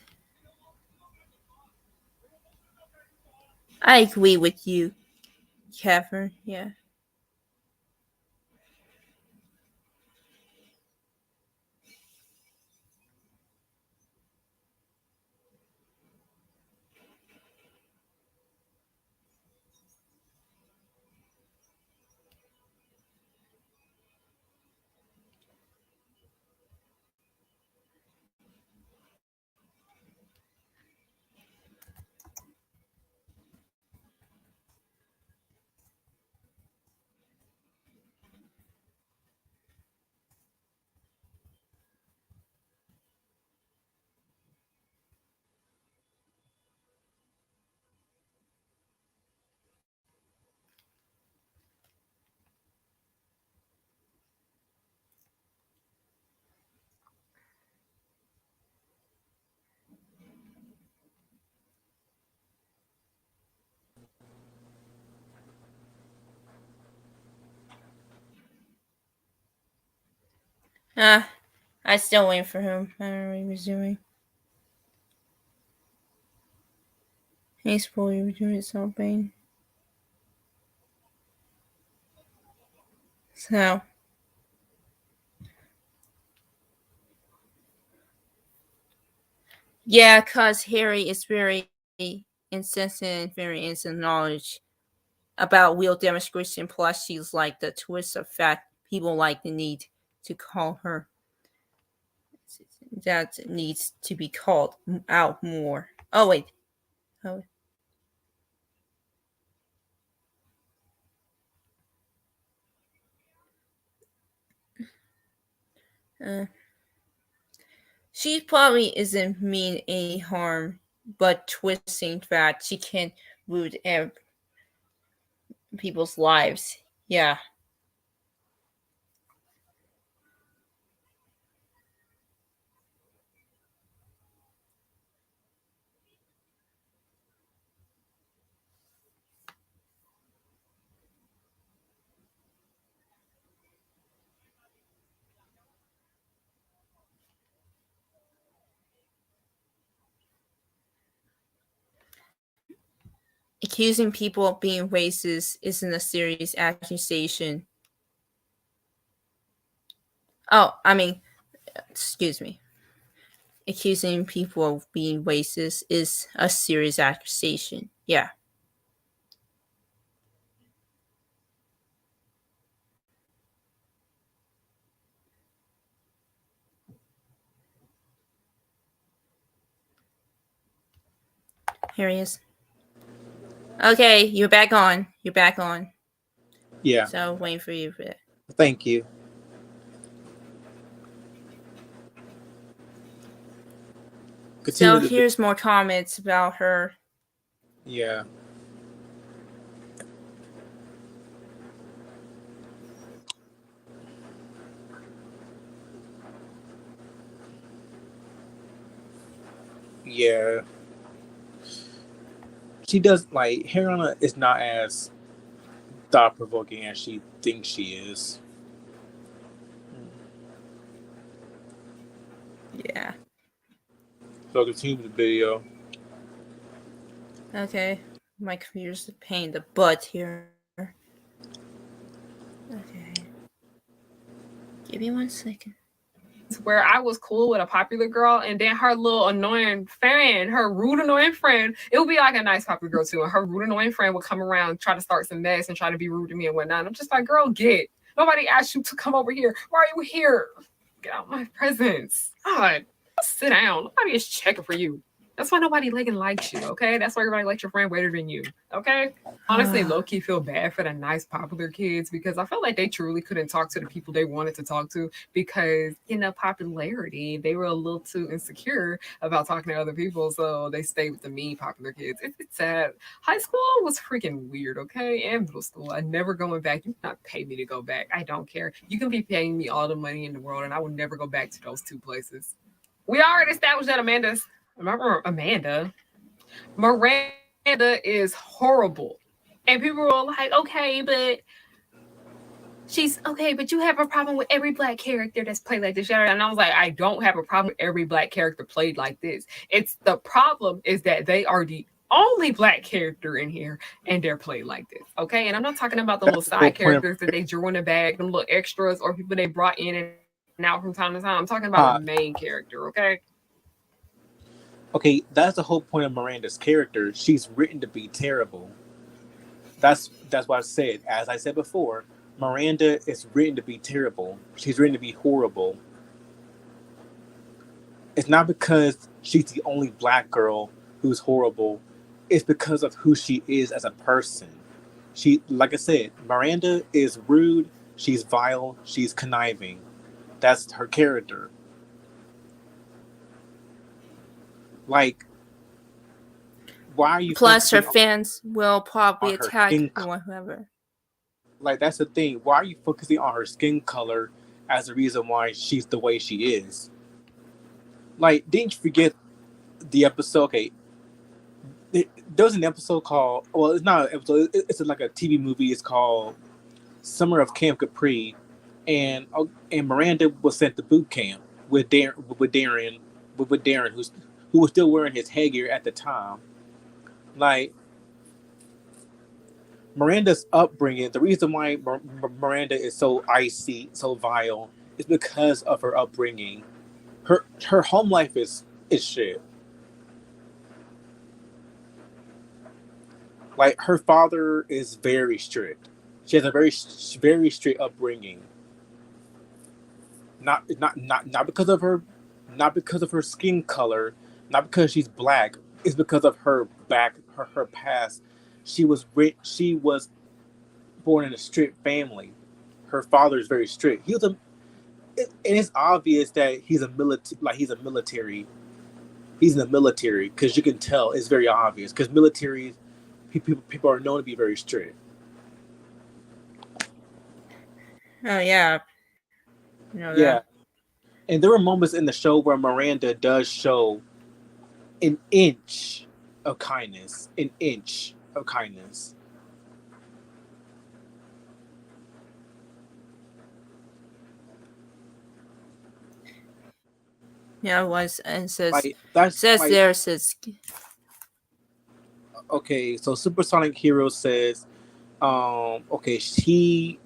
I agree with you, Catherine. Yeah. I still wait for him. I don't know what he was doing. He's probably doing something. So. Yeah, because Harry is very insensitive and very instant knowledge about real demonstration. Plus, she's like the twist of fact people like the need to call her. That needs to be called out more. Oh, wait. Oh. She probably isn't mean any harm, but twisting that she can ruin people's lives. Yeah. Accusing people of being racist isn't a serious accusation. Oh, I mean, excuse me. Accusing people of being racist is a serious accusation. Yeah. Here he is. Okay, you're back on. You're back on. Yeah. So waiting for you for that. Thank you. So here's more comments about her. Yeah. Yeah. She does, like, Hariana is not as thought-provoking as she thinks she is. Yeah. So continue with the video. Okay. My computer's a pain in the butt here. Okay. Give me 1 second. Where I was cool with a popular girl, and then her little annoying friend, her rude annoying friend, it would be like a nice popular girl too, and her rude annoying friend would come around, try to start some mess and try to be rude to me and whatnot. I'm just like, girl, get. Nobody asked you to come over here. Why are you here? Get out my presence. God, sit down. Nobody is checking for you. That's why nobody likes you, okay? That's why everybody likes your friend better than you, okay? Honestly, low-key feel bad for the nice, popular kids because I felt like they truly couldn't talk to the people they wanted to talk to because, popularity, they were a little too insecure about talking to other people, so they stayed with the mean popular kids. It's sad. High school was freaking weird, okay? And middle school. I'm never going back. You cannot pay me to go back. I don't care. You can be paying me all the money in the world, and I will never go back to those two places. We already established that Miranda is horrible. And people were like, okay, but she's okay, but you have a problem with every black character that's played like this. And I was like, I don't have a problem with every black character played like this. It's the problem is that they are the only black character in here and they're played like this. Okay. And I'm not talking about the little side characters that they drew in the bag, them little extras or people they brought in and out from time to time. I'm talking about the main character. Okay. Okay, that's the whole point of Miranda's character. She's written to be terrible. That's what I said. As I said before, Miranda is written to be terrible. She's written to be horrible. It's not because she's the only black girl who's horrible. It's because of who she is as a person. She, like I said, Miranda is rude. She's vile. She's conniving. That's her character. Like, why are you? Plus, her fans will probably attack whoever. Like, that's the thing. Why are you focusing on her skin color as the reason why she's the way she is? Like, didn't you forget the episode? Okay, there was an episode called. Well, it's not an episode. It's like a TV movie. It's called Summer of Camp Capri, and Miranda was sent to boot camp with Darren, who was still wearing his headgear at the time. Like, Miranda's upbringing, the reason why Miranda is so icy, so vile, is because of her upbringing. Her home life is shit. Like, her father is very strict. She has a very strict upbringing. Not because of her skin color, not because she's black. It's because of her past. She was born in a strict family. Her father is very strict. it's obvious that he's a military. He's in the military because you can tell. It's very obvious because militaries, people are known to be very strict. Oh yeah. Yeah. That. And there were moments in the show where Miranda does show an inch of kindness. An inch of kindness. Yeah, it was, and says Like that's says like there says okay. So Supersonic Hero says, okay, he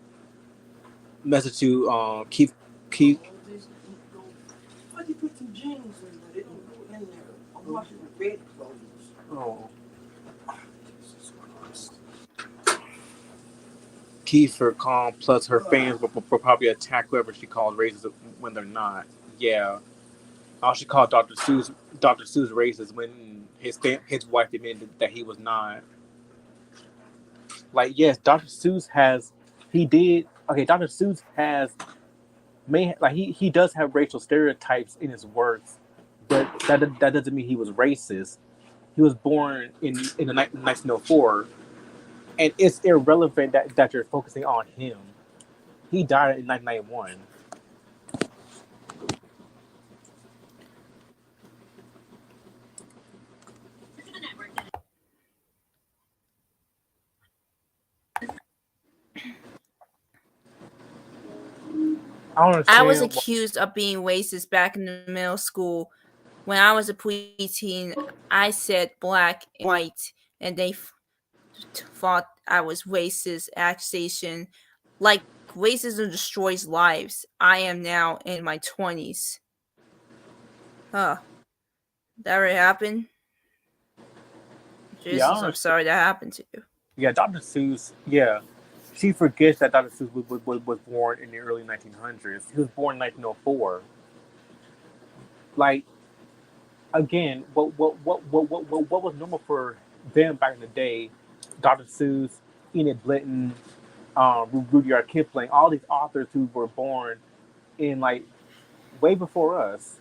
message to Keith. Why'd you put some jeans in there? I'm washing the bed clothes. Oh. Kiefer Calm plus her fans will probably attack whoever she calls racist when they're not. Yeah. She called Dr. Seuss racist when his wife admitted that he was not. Like, yes, Dr. Seuss he does have racial stereotypes in his works, but that doesn't mean he was racist. He was born in the 1904, and it's irrelevant that you're focusing on him. He died in 1991. I was accused of being racist back in the middle school. When I was a preteen, I said black and white, and they thought I was racist. Accusation, like racism destroys lives. I am now in my 20s. Huh. That really happened? Jesus, Yeah, I'm sorry that happened to you. Yeah, Dr. Seuss. Yeah, she forgets that Dr. Seuss was born in the early 1900s. He was born in 1904. Like, again, what was normal for them back in the day? Dr. Seuss, Enid Blyton, Rudyard Kipling, all these authors who were born in like way before us.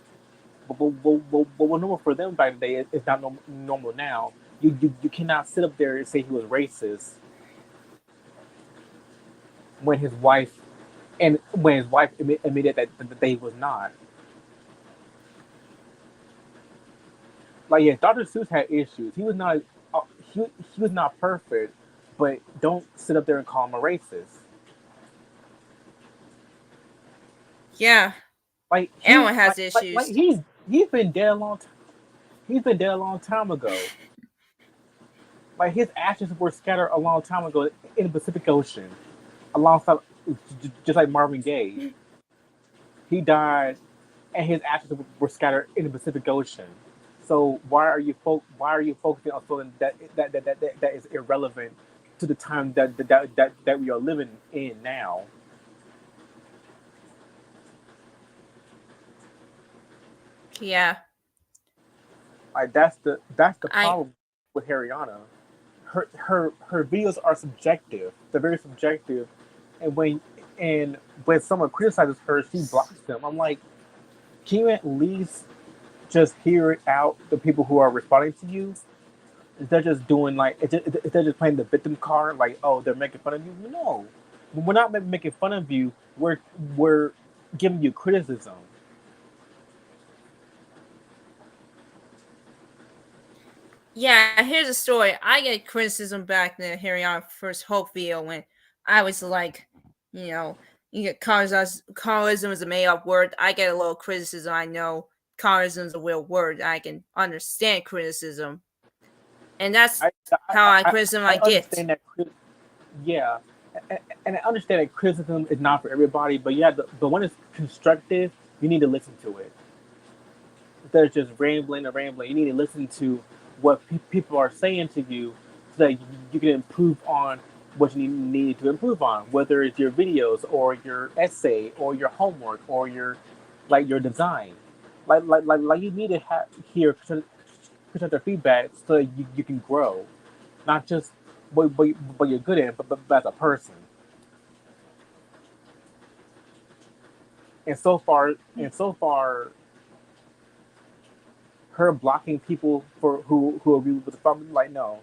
But what was normal for them back in the day is not normal now. You cannot sit up there and say he was racist when his wife admitted that he was not. Like, yeah, Dr. Seuss had issues. He was not he was not perfect, but don't sit up there and call him a racist. Yeah. Like, everyone has issues. Like he's been dead a long time. He's been dead a long time ago. Like, his ashes were scattered a long time ago in the Pacific Ocean, alongside just like Marvin Gaye. He died, and his ashes were scattered in the Pacific Ocean. So why are you focusing on something that is irrelevant to the time that we are living in now? Yeah. Like, that's the problem with Haryana. Her videos are subjective. They're very subjective, and when someone criticizes her, she blocks them. I'm like, can you at least just hear out the people who are responding to you? They're just doing like they're just playing the victim card, like, oh, they're making fun of you. No, we're not making fun of you. We're giving you criticism. Yeah, here's a story. I get criticism back in the Haryana First Hope video when I was like, you get colorism is a made up word. I get a little criticism. I know colorism is a real word. I can understand criticism. And that's how I criticism I get. That, yeah, and I understand that criticism is not for everybody, but yeah, but when it's constructive, you need to listen to it. Instead of just rambling, you need to listen to what people are saying to you so that you can improve on what you need to improve on, whether it's your videos or your essay or your homework or your design. Like you need to hear constructive feedback so that you can grow, not just what you're good at, but as a person. And so far, her blocking people for who agree with the family, like no,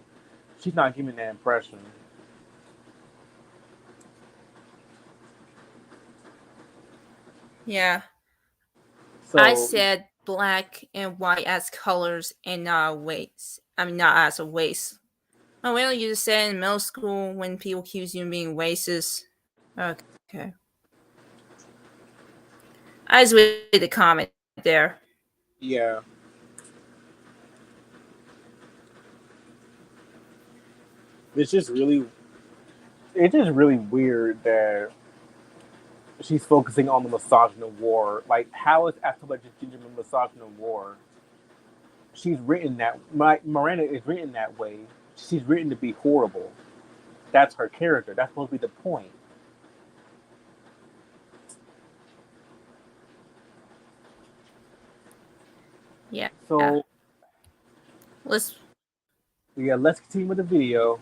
she's not giving that impression. Yeah. I So said black and white as colors and not waste. I mean, not as a waste. Oh, well, you just said in middle school when people accuse you of being racist. Okay. I just read the comment there. yeah, it's just really weird that she's focusing on the misogyny war. Like, how is After just Ginger misogyny war? She's written that Miranda is written that way. She's written to be horrible. That's her character. That's supposed to be the point. Yeah. So let's continue with the video.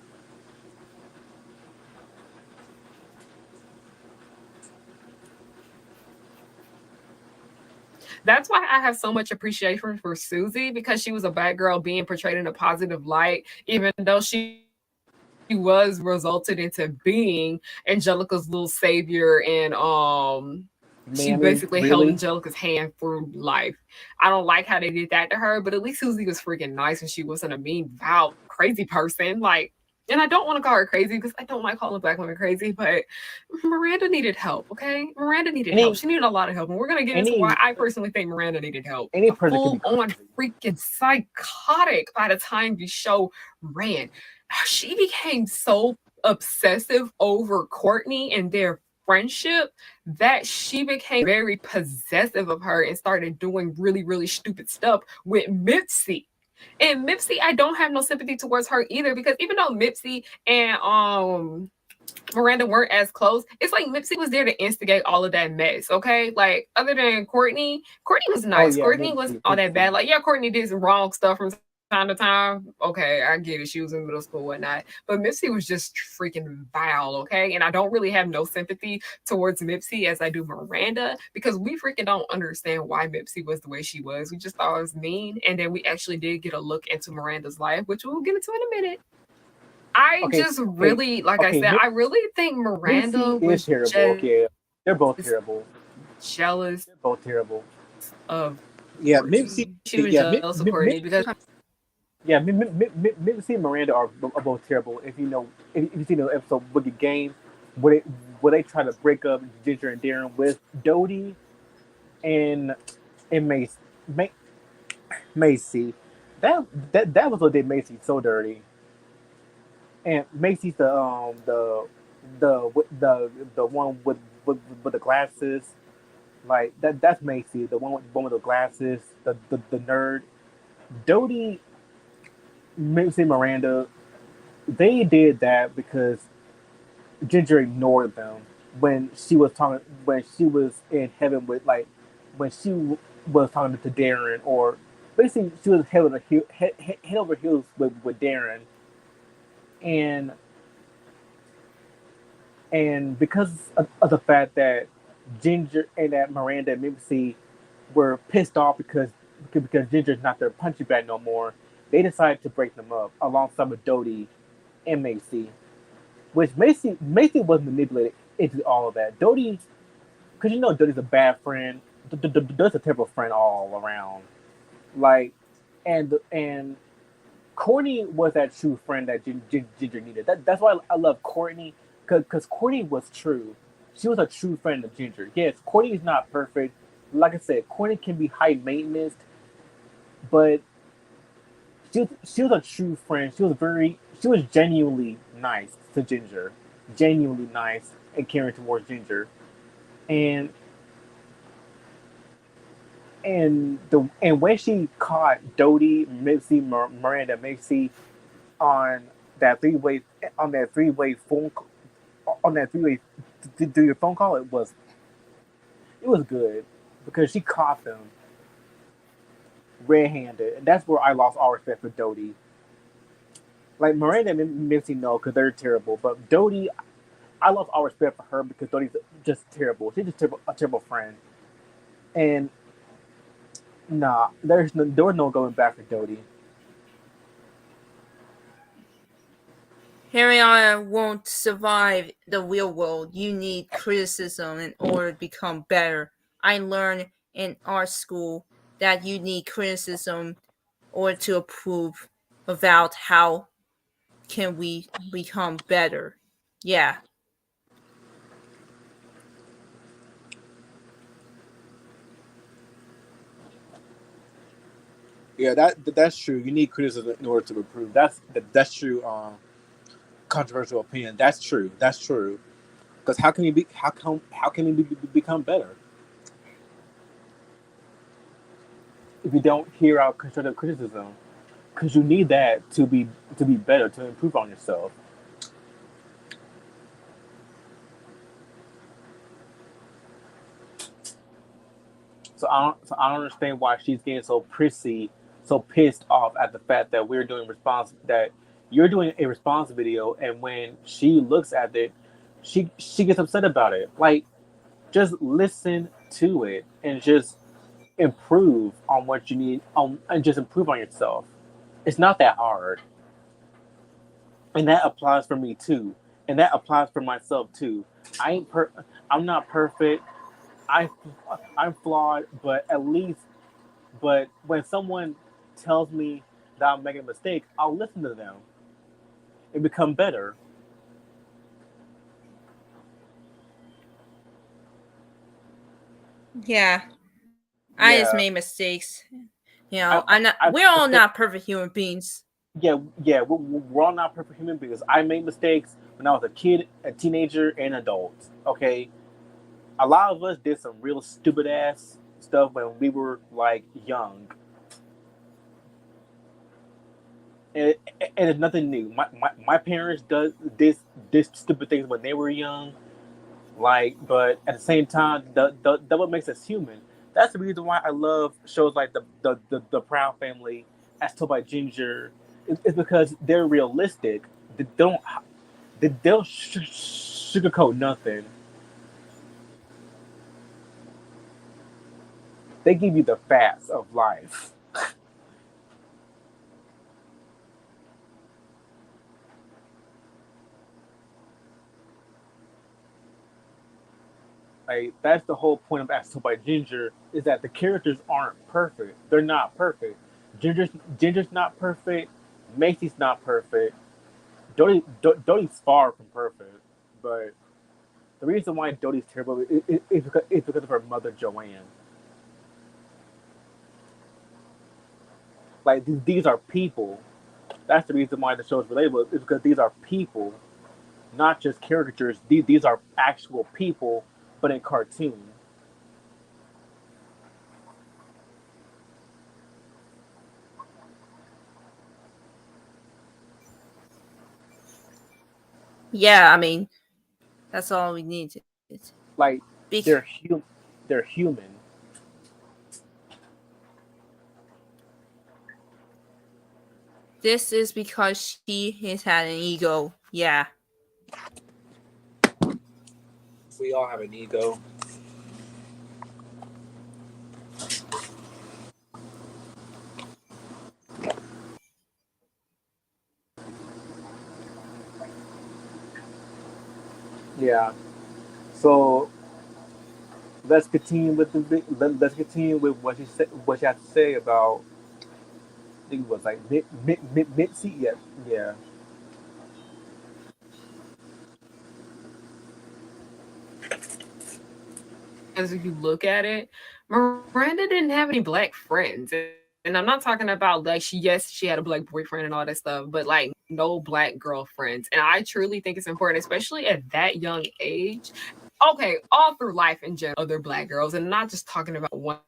That's why I have so much appreciation for Susie, because she was a bad girl being portrayed in a positive light, even though she was resulted into being Angelica's little savior, and she basically held Angelica's hand through life. I don't like how they did that to her, but at least Susie was freaking nice and she wasn't a mean, vile, crazy person. Like, and I don't want to call her crazy because I don't like calling black women crazy, but Miranda needed help, okay? Miranda needed help. She needed a lot of help. And we're going to get into why I personally think Miranda needed help. Any person full-on freaking psychotic by the time the show ran. She became so obsessive over Courtney and their friendship that she became very possessive of her and started doing really, really stupid stuff with Mipsy. And Mipsy, I don't have no sympathy towards her either, because even though Mipsy and Miranda weren't as close, it's like Mipsy was there to instigate all of that mess, okay? Like, other than Courtney was nice. Courtney wasn't all that bad. Like, yeah, Courtney did some wrong stuff from time to time. Okay, I get it. She was in middle school, whatnot. But Mipsy was just freaking vile, okay? And I don't really have no sympathy towards Mipsy as I do Miranda, because we freaking don't understand why Mipsy was the way she was. We just thought it was mean. And then we actually did get a look into Miranda's life, which we'll get into in a minute. I really think Miranda was terrible. They're both terrible. Jealous. They're both terrible. Of Mipsy. She was jealous of Courtney because Mipsy and Miranda are both terrible. If you've seen the episode Wicked Game, where they try to break up Ginger and Darren with Dodie and Macy. That was what did Macy so dirty. And Macy's the one with the glasses, like that's Macy, the one with the glasses, the nerd. Dodie, Macy, Miranda, they did that because Ginger ignored them when she was in heaven with, like, when she was talking to Darren, or basically she was head over heels with Darren. And because of the fact that Ginger and that Miranda and Mipsy were pissed off because Ginger's not their punching bag no more, they decided to break them up alongside with Dodie and Macy. Which Macy was manipulated into all of that. Dodie, because Dodie's a bad friend. Dodie's a terrible friend all around. Like, and Courtney was that true friend that Ginger needed. That's why I love Courtney, because Courtney was true. She was a true friend of Ginger. Yes, Courtney is not perfect. Like I said, Courtney can be high maintenance, but she was a true friend. She was genuinely nice to Ginger, genuinely nice and caring towards Ginger, and when she caught Dodie, Mipsy, Miranda, Macy on that three-way phone through your phone call, it was good because she caught them red-handed, and that's where I lost all respect for Dodie. Like, Miranda and Mipsy, no, because they're terrible, but Dodie, I lost all respect for her because Dodie's just terrible. She's just a terrible friend. And nah, there was no going back for Dodie. Harriet won't survive the real world. You need criticism in order to become better. I learned in art school that you need criticism or to approve about how can we become better. Yeah. Yeah, that's true. You need criticism in order to improve. That's true. Controversial opinion. That's true. That's true. Because how can we become better if you don't hear out constructive criticism? Because you need that to be better, to improve on yourself. So I don't understand why she's getting so prissy, so pissed off at the fact that you're doing a response video, and when she looks at it, she gets upset about it. Like, just listen to it and just improve on what you need, and just improve on yourself. It's not that hard, and that applies for me too, and that applies for myself too. I ain't per, I'm not perfect. I I'm flawed, but at least but when someone tells me that I'm making a mistake, I'll listen to them and become better. Yeah. I just Yeah, made mistakes. I I'm not I we're all mistake. not perfect human beings. Yeah. We're all not perfect human beings. I made mistakes when I was a kid, a teenager, and adult. Okay, a lot of us did some real stupid ass stuff when we were like young, and it's nothing new. My parents does this stupid things when they were young. Like, but at the same time, that what makes us human. That's the reason why I love shows like the Proud Family, as told by Ginger. It's because they're realistic. They don't sugarcoat nothing. They give you the facts of life. Like, that's the whole point of As Told by Ginger, is that the characters aren't perfect. They're not perfect. Ginger's Ginger's not perfect. Macy's not perfect. Dodie's far from perfect. But the reason why Dodie's terrible is because of her mother Joanne. Like, these are people. That's the reason why the show is relatable. Is because these are people, not just caricatures. These are actual people, but in cartoon. Yeah, I mean, that's all we need. Like, Bec- they're they're human. this is because she has had an ego. Yeah. We all have an ego. Yeah. So let's continue with what she had to say about, I think it was like Mitzi. Yeah, yeah, As if you look at it, Miranda didn't have any black friends. And I'm not talking about like she had a black boyfriend and all that stuff, but like no black girlfriends. And I truly think it's important, especially at that young age. Okay, all through life in general, other black girls, and not just talking about one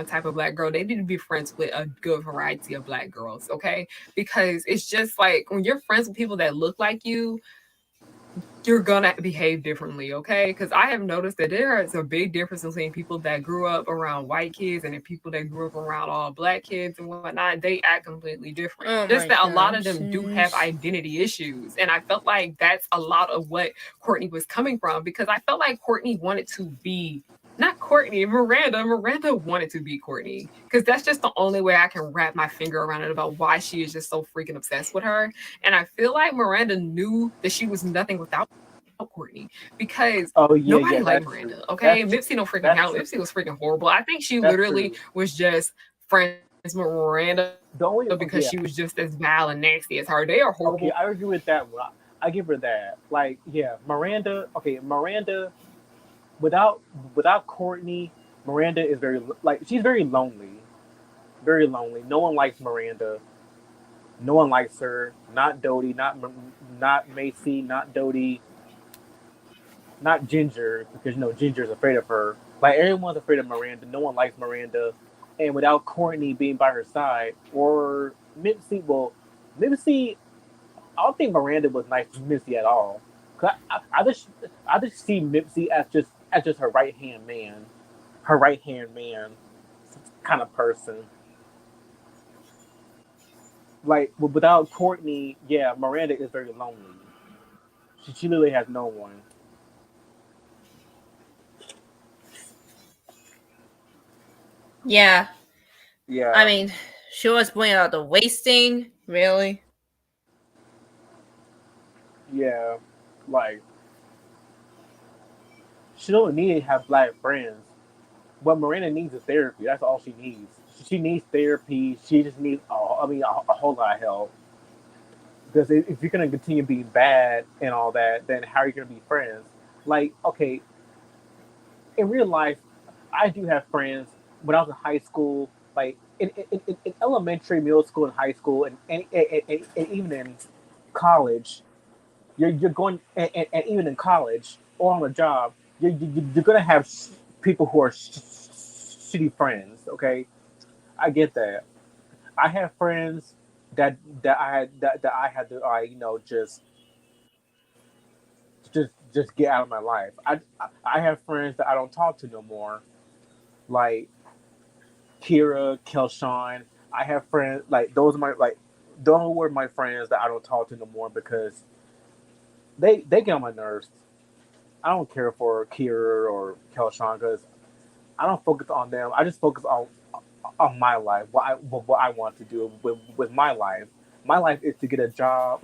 type of black girl. They need to be friends with a good variety of black girls, okay? Because it's just like when you're friends with people that look like you're gonna behave differently, okay? Because I have noticed that there is a big difference between people that grew up around white kids and the people that grew up around all black kids and whatnot. They act completely different. Oh Just my that a lot of gosh. them do have identity issues, and I felt like that's a lot of what Courtney was coming from because I felt like Courtney wanted to be not Courtney, Miranda. Miranda wanted to be Courtney because that's just the only way I can wrap my finger around it about why she is just so freaking obsessed with her. And I feel like Miranda knew that she was nothing without Courtney because Oh yeah, nobody yeah, liked that's true. Miranda. Okay, That's true. Mipsy don't freaking That's count. true. Mipsy was freaking horrible. I think she That's literally true. was just friends with Miranda The only because yeah. she was just as vile and nasty as her. They are Okay, horrible. I agree with that one. I give her that. Like, yeah, Miranda. Okay, Miranda. Without Courtney, Miranda is very like she's very lonely. Very lonely. No one likes Miranda. No one likes her. Not Dodie. Not Macy. Not Dodie. Not Ginger because Ginger's afraid of her. Like everyone's afraid of Miranda. No one likes Miranda. And without Courtney being by her side or Mipsy, well, Mipsy I don't think Miranda was nice to Mipsy at all. 'Cause I just see Mipsy as just her right hand man kind of person. Like without Courtney, yeah, Miranda is very lonely. She literally has no one. Yeah. I Yeah, mean, she was pointing out the wasting, really. yeah, like she don't need to have black friends. What Miranda needs is therapy. That's all she needs. She needs therapy. She just needs, a whole lot of help. Because if you're gonna continue being bad and all that, then how are you gonna be friends? Like, okay, in real life, I do have friends. When I was in high school, like in elementary, middle school, and high school, and even in college, you're going, and even in college or on the job, you're gonna have people who are shitty friends. Okay, I get that. I have friends that I had to just get out of my life. I have friends that I don't talk to no more, like Kira, Kelshawn. I have friends like those were my friends that I don't talk to no more because they get on my nerves. I don't care for Kira or Kelshawn because I don't focus on them. I just focus on my life, what I want to do with my life. My life is to get a job,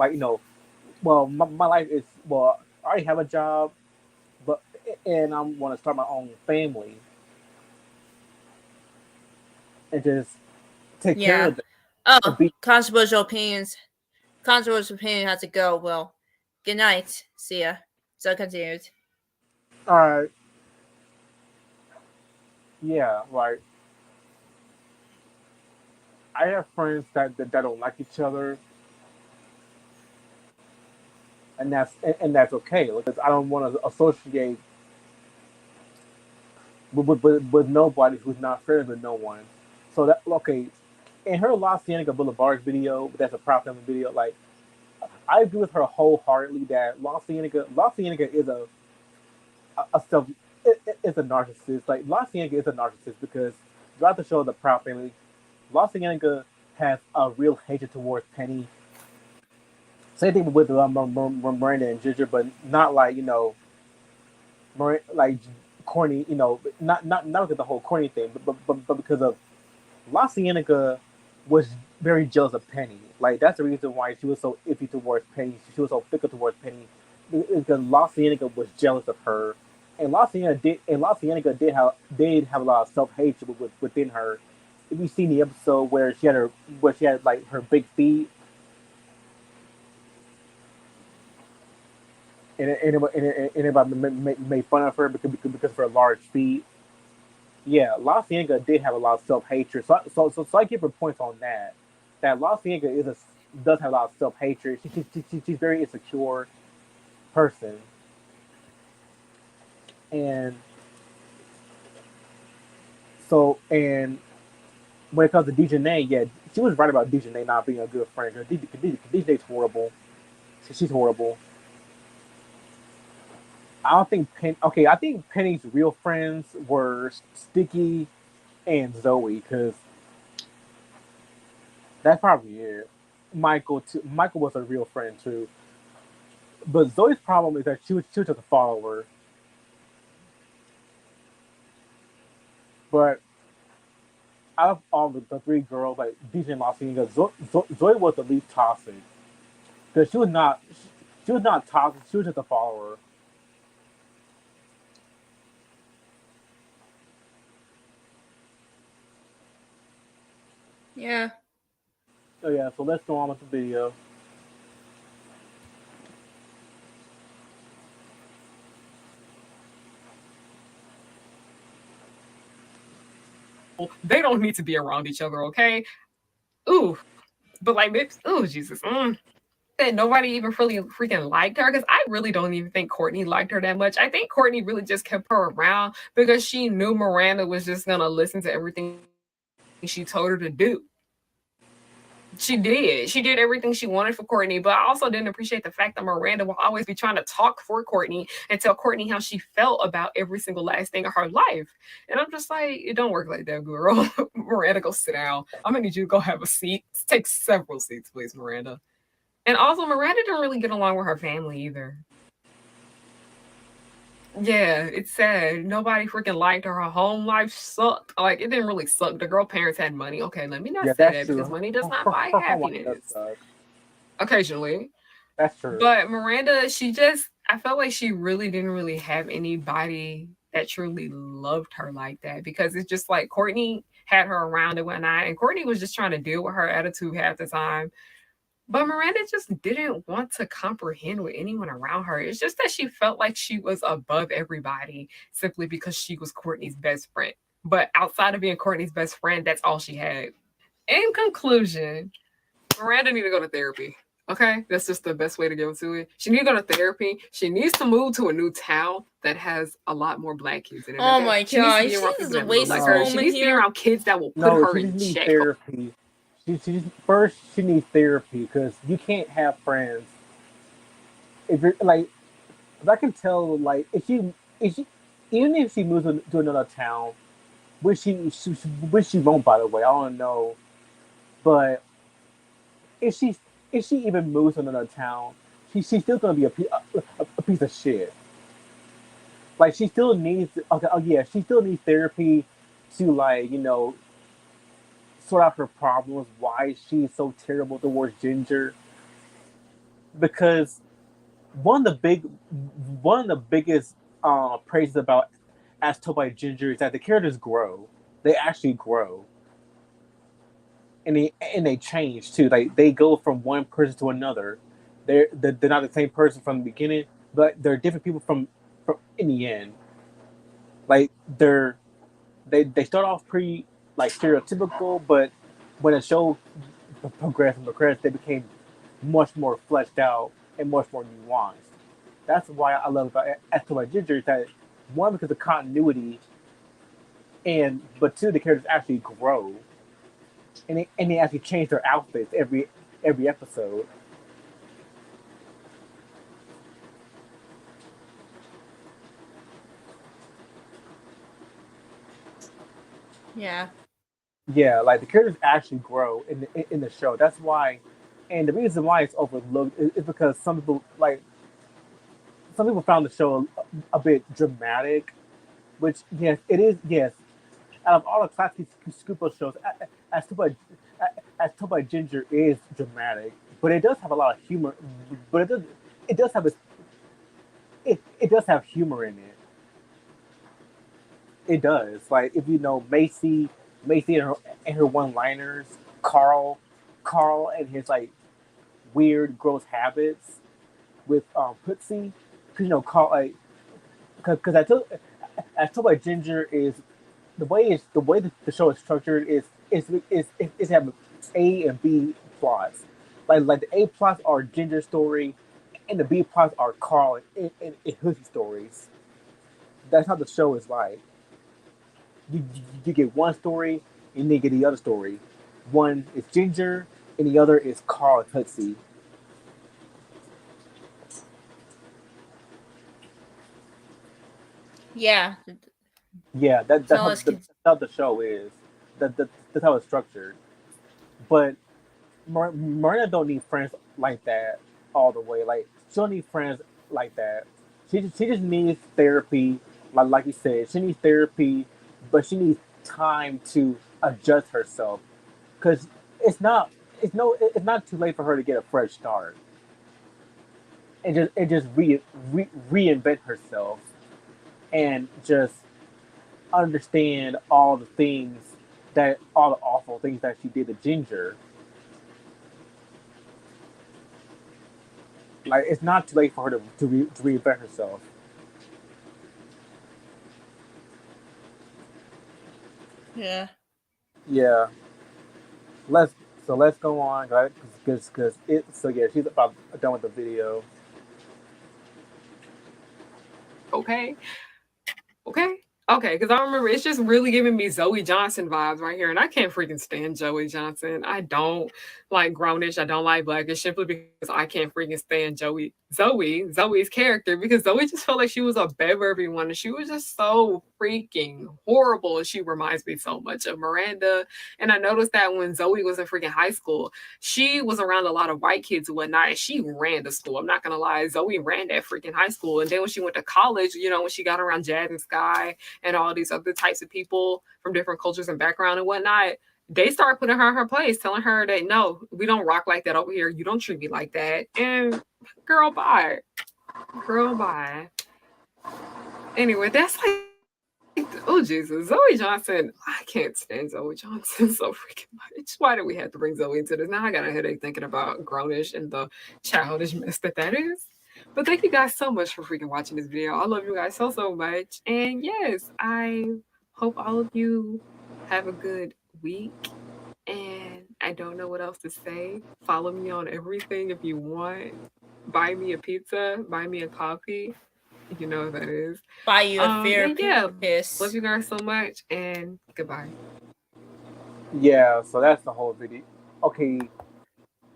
well, my life is, well, I already have a job, but and I want to start my own family and just take care Yeah. of them and Oh, be. controversial opinions. Controversial opinion has to go. Well, good night. See ya. So continued. All right, yeah, like I have friends that don't like each other, and that's okay because I don't want to associate with nobody who's not friends with no one. So that okay, in her La Cienega Boulevard video, that's a prop family video. Like I agree with her wholeheartedly that La Cienega is a self is a narcissist. Like La Cienega is a narcissist because throughout the show, the Proud Family, La Cienega has a real hatred towards Penny. Same thing with Miranda and Ginger, but not like like corny. Not because of the whole corny thing, but because of La Cienega was very jealous of Penny. Like that's the reason why she was so iffy towards Penny. She was so fickle towards Penny because La Cienega was jealous of her, and La Cienega did have a lot of self hatred within her. If you seen the episode where she had like her big feet and everybody made fun of her because of her large feet. Yeah, La Cienega did have a lot of self hatred. So I give her points on that. That La Cienega does have a lot of self hatred. She's very insecure person, and and when it comes to Dejanay, yeah, she was right about Dejanay not being a good friend. Dejanay's horrible. She's horrible. I don't think Okay, I think Penny's real friends were Sticky and Zoe because that's probably it. Michael too. Michael was a real friend too. But Zoe's problem is that she was just a follower. But out of all the three girls, like DJ and Marcelina, Zoe was the least toxic because she was not toxic. She was just a follower. Yeah. So yeah, so let's go on with the video. They don't need to be around each other, okay? Ooh, but like, oh Jesus, that nobody even really freaking liked her because I really don't even think Courtney liked her that much. I think Courtney really just kept her around because she knew Miranda was just gonna listen to everything she told her to do. She did. She did everything she wanted for Courtney, but I also didn't appreciate the fact that Miranda will always be trying to talk for Courtney and tell Courtney how she felt about every single last thing of her life. And I'm just like, it don't work like that, girl. Miranda, go sit down. I'm gonna need you to go have a seat. Take several seats, please, Miranda. And also, Miranda didn't really get along with her family either. Yeah, it's sad. Nobody freaking liked her. Her home life sucked. Like, it didn't really suck. The girl parents had money. Okay, let me not Yeah, say that's that true. because money does not buy Her home life does happiness. suck. Occasionally. That's true. But Miranda, I felt like she really didn't really have anybody that truly loved her like that because it's just like Courtney had her around and whatnot, and Courtney was just trying to deal with her attitude half the time. But Miranda just didn't want to comprehend with anyone around her. It's just that she felt like she was above everybody simply because she was Courtney's best friend. But outside of being Courtney's best friend, that's all she had. In conclusion, Miranda needs to go to therapy. Okay, that's just the best way to go to it. She needs to go to therapy. She needs to move to a new town that has a lot more black kids in it. Oh okay? my She needs to god, be she around is people a that look like racist her. She moment needs to be here. around kids that will put No, her she in just needs check. therapy. First, she needs therapy because you can't have friends. If you're like, if I can tell, like, if she, even if she moves to another town, which she won't, by the way, I don't know, but if she if she even moves to another town, she's still gonna be a piece of shit. Like she still needs, okay, oh yeah, she still needs therapy to like sort out her problems. Why she's so terrible towards Ginger? Because one of the big one of the biggest praises about As Told by Ginger is that the characters grow. They actually grow. And they change too. Like they go from one person to another. They're not the same person from the beginning, but they're different people from in the end. Like they start off pretty like stereotypical, but when the show progressed, they became much more fleshed out and much more nuanced. That's why I love about As Told by Ginger is that one because of continuity, and but two the characters actually grow, and they actually change their outfits every episode. Yeah. Yeah, like the characters actually grow in the show. That's why, and the reason why it's overlooked is because some people found the show a bit dramatic, which yes, it is. Yes, out of all the classic Scoopo shows, as told by as told by Ginger is dramatic, but it does have a lot of humor. But it does have it does have humor in it. It does. Like if you know Macy and her one-liners, Carl and his like weird, gross habits with Putzi. Because Carl like because I told by Ginger is the way the show is structured is have A and B plots. Like the A plots are Ginger story, and the B plots are Carl and Hoodie stories. That's how the show is like. You get one story and then you get the other story. One is Ginger and the other is Carl and Tootsie. Yeah. Yeah, Tell us, that's how the show is. That's how it's structured. But Marina don't need friends like that all the way. Like she don't need friends like that. She just needs therapy. Like you said, she needs therapy, but time to adjust herself, because it's not too late for her to get a fresh start and just reinvent herself and just understand all the awful things that she did to Ginger. Like, it's not too late for her to reinvent herself. Yeah. Yeah. Let's go on, right? Because she's about done with the video. Okay. Okay, because I remember it's just really giving me Zoe Johnson vibes right here. And I can't freaking stand Zoe Johnson. I don't like Grownish. I don't like Blackish simply because I can't freaking stand Zoe's character, because Zoe just felt like she was above everyone. And she was just so freaking horrible. And she reminds me so much of Miranda. And I noticed that when Zoe was in freaking high school, she was around a lot of white kids and whatnot. And she ran to school. I'm not going to lie. Zoe ran that freaking high school. And then when she went to college, when she got around Jazz and Sky and all these other types of people from different cultures and background and whatnot, they started putting her in her place, telling her that, no, we don't rock like that over here. You don't treat me like that. And girl, bye. Anyway, that's like, oh Jesus, Zoe Johnson. I can't stand Zoe Johnson so freaking much. Why do we have to bring Zoe into this? Now I got a headache thinking about Grownish and the childish mess that is. But thank you guys so much for freaking watching this video. I love you guys so much. And yes, I hope all of you have a good week. And I don't know what else to say. Follow me on everything if you want. Buy me a pizza. Buy me a coffee. You know what that is. Buy you a fair piss. Love you guys so much. And goodbye. Yeah, so that's the whole video. Okay.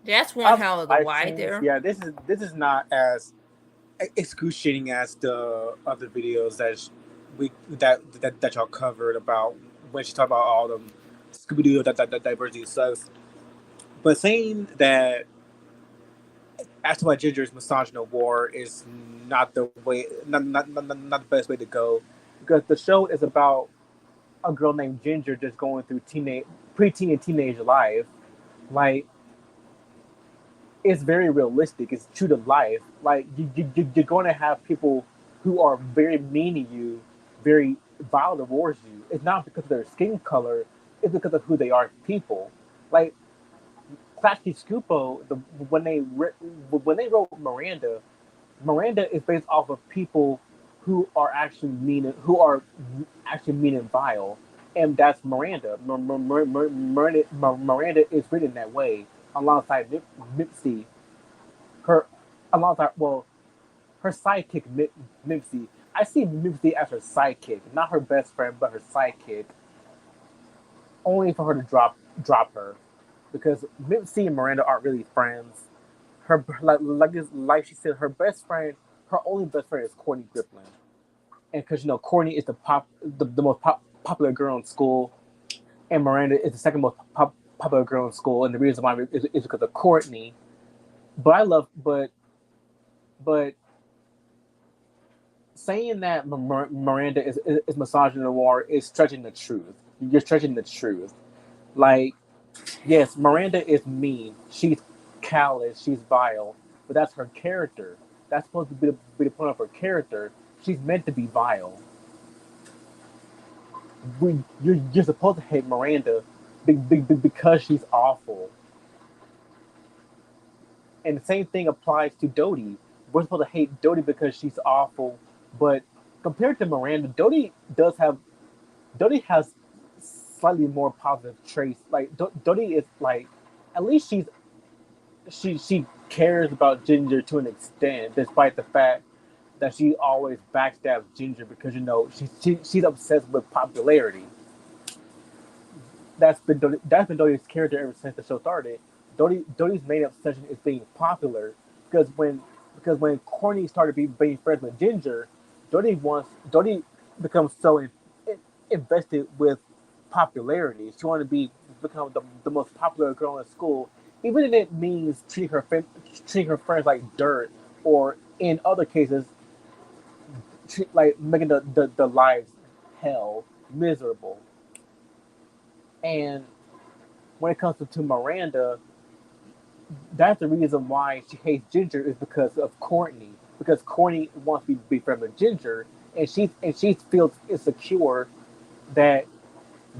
That's one hell of a wide there. Yeah, this is not as excruciating as the other videos that y'all covered about when she talked about all the Scooby-Doo that diversity sucks. But saying that Asking About Ginger's misogyny war is not the way, not the best way to go, because the show is about a girl named Ginger just going through preteen and teenage life. Like, it's very realistic. It's true to life. Like, you're going to have people who are very mean to you, very vile towards you. It's not because of their skin color. It's because of who they are as people. Like, Klasky Scupo, when they wrote Miranda is based off of people who are actually mean and vile, and that's Miranda. Miranda is written that way alongside Mipsy. Her sidekick Mipsy. I see Mipsy as her sidekick, not her best friend, but her sidekick. Only for her to drop her, because Mipsy and Miranda aren't really friends. Her like she said, her only best friend is Courtney Griffin, and because Courtney is the most popular girl in school, and Miranda is the second most popular girl in school, and the reason why is because of Courtney. But saying that Miranda is misogynoir is stretching the truth. You're stretching the truth. Like, yes, Miranda is mean. She's callous. She's vile. But that's her character. That's supposed to be the point of her character. She's meant to be vile. You're supposed to hate Miranda because she's awful. And the same thing applies to Dodie. We're supposed to hate Dodie because she's awful. But compared to Miranda, Dodie has slightly more positive traits. Like, Dodie is like, at least she cares about Ginger to an extent, despite the fact that she always backstabs Ginger because she's obsessed with popularity. That's been Dodie's character ever since the show started. Dodie's main obsession is being popular, because when Courtney started being friends with Ginger, Dodie becomes so invested with popularity. She wanted to become the most popular girl in school, even if it means treating her friends like dirt, or in other cases, like making the lives hell, miserable. And when it comes to Miranda, that's the reason why she hates Ginger is because of Courtney. Because Courtney wants to be friends with Ginger, and she feels insecure that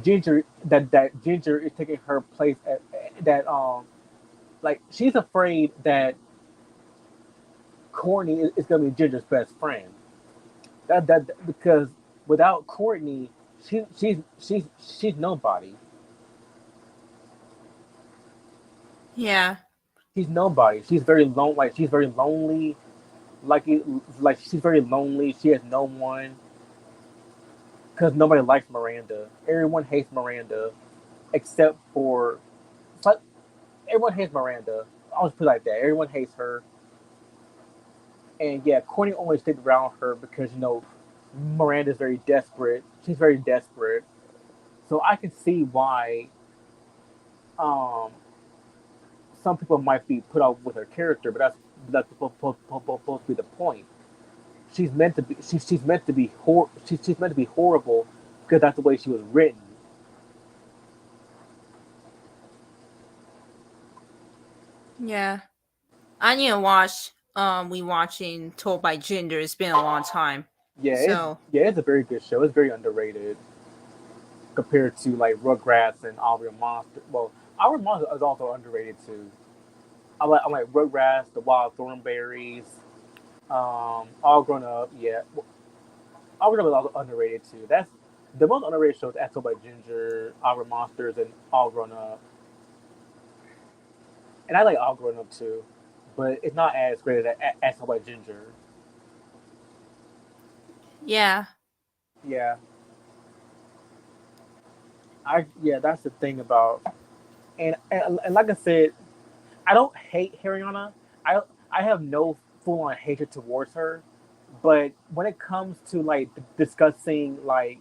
that Ginger is taking her place at that like she's afraid that Courtney is going to be Ginger's best friend. That because without Courtney, she's nobody. Yeah. She's nobody. She's very lone. Like she's very lonely. Like like she's very lonely. She has no one because nobody likes Miranda. Everyone hates Miranda except for it's like everyone hates Miranda. I'll just put it like that. Everyone hates her. And yeah, Courtney only stayed around her because Miranda's very desperate. She's very desperate. So I can see why um, some people might be put off with her character, but that's supposed to be the point. She's meant to be she's meant to be horrible because that's the way she was written. Yeah. I need to watch we watching Told by Gender. It's been a long time. So It's a very good show. It's very underrated compared to like Rugrats and Our Monster. Well, Our Monster is also underrated too. I like Rugrats, The Wild Thornberries, All Grown Up. Yeah, All Grown Up is also underrated too. That's the most underrated shows. As Told by Ginger, Our Monsters, and All Grown Up. And I like All Grown Up too, but it's not as great as Told by Ginger. yeah. Yeah, that's the thing about and like I said, I don't hate Haryana. I I have no full on hatred towards her, but when it comes to like discussing like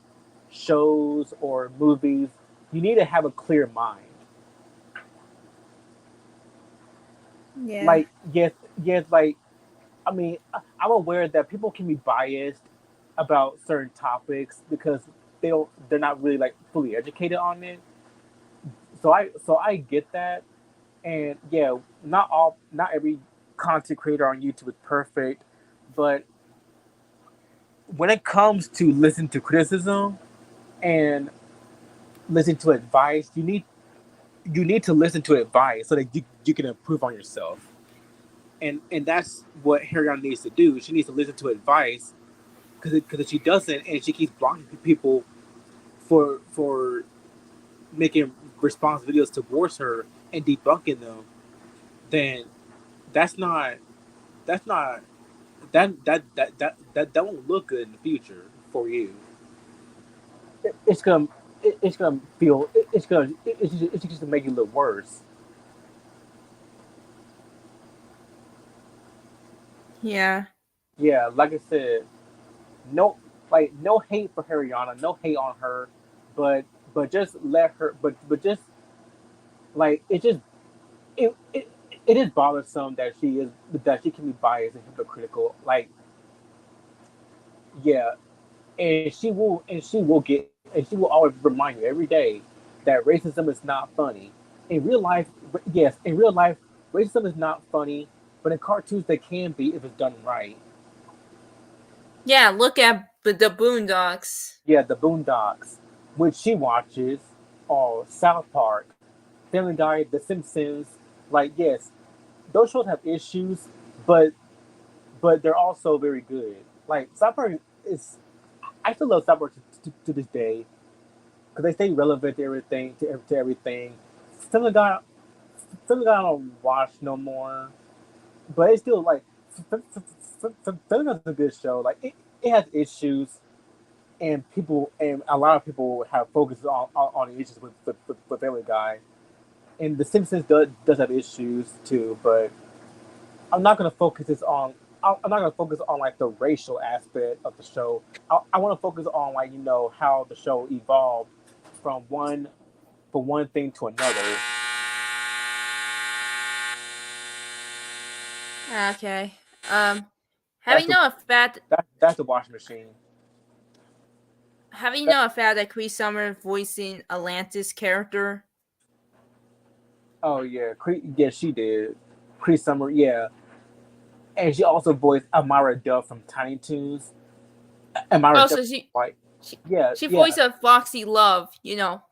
shows or movies, you need to have a clear mind. Yeah. Like yes, like I mean, I'm aware that people can be biased about certain topics because they're not really like fully educated on it. So I get that, and yeah, not every content creator on YouTube is perfect, but when it comes to listen to criticism and listen to advice, you need to listen to advice so that you can improve on yourself. And that's what Harrion needs to do. She needs to listen to advice because if she doesn't and she keeps blocking people for making response videos towards her and debunking them, then that's not that's not that won't look good in the future for you. It's gonna it's gonna feel it's just gonna make you look worse. Yeah. Yeah, like I said, no no hate for Haryana, no hate on her, but just let her but just like it, it it is bothersome that she can be biased and hypocritical. Like yeah, and she will always remind you every day that racism is not funny. In real life, yes, in real life, racism is not funny, but in cartoons they can be if it's done right. Yeah, look at the Boondocks. Yeah, the Boondocks, which she watches, or South Park, Family Guy, The Simpsons. Like yes, those shows have issues, but they're also very good. Like South Park is, I still love South Park to this day because they stay relevant to everything. To everything. Family Guy, Family Guy I don't watch no more, but it's still like Family Guy's a good show. Like it has issues, and a lot of people have focused on the issues with Family Guy, and The Simpsons does have issues too. But I'm not gonna focus this on. I'm not gonna focus on like the racial aspect of the show. I want to focus on like how the show evolved from one thing to another. Okay. That's Having the no effect. that's the washing machine. Have you know a fact that Cree Summer voicing Atlantis character? Oh yeah, yeah, she did. Cree Summer, yeah, and she also voiced Amara Duff from Tiny Toons. Amara Oh, Duff, so she right? she, Yeah, she yeah. voiced a Foxy Love.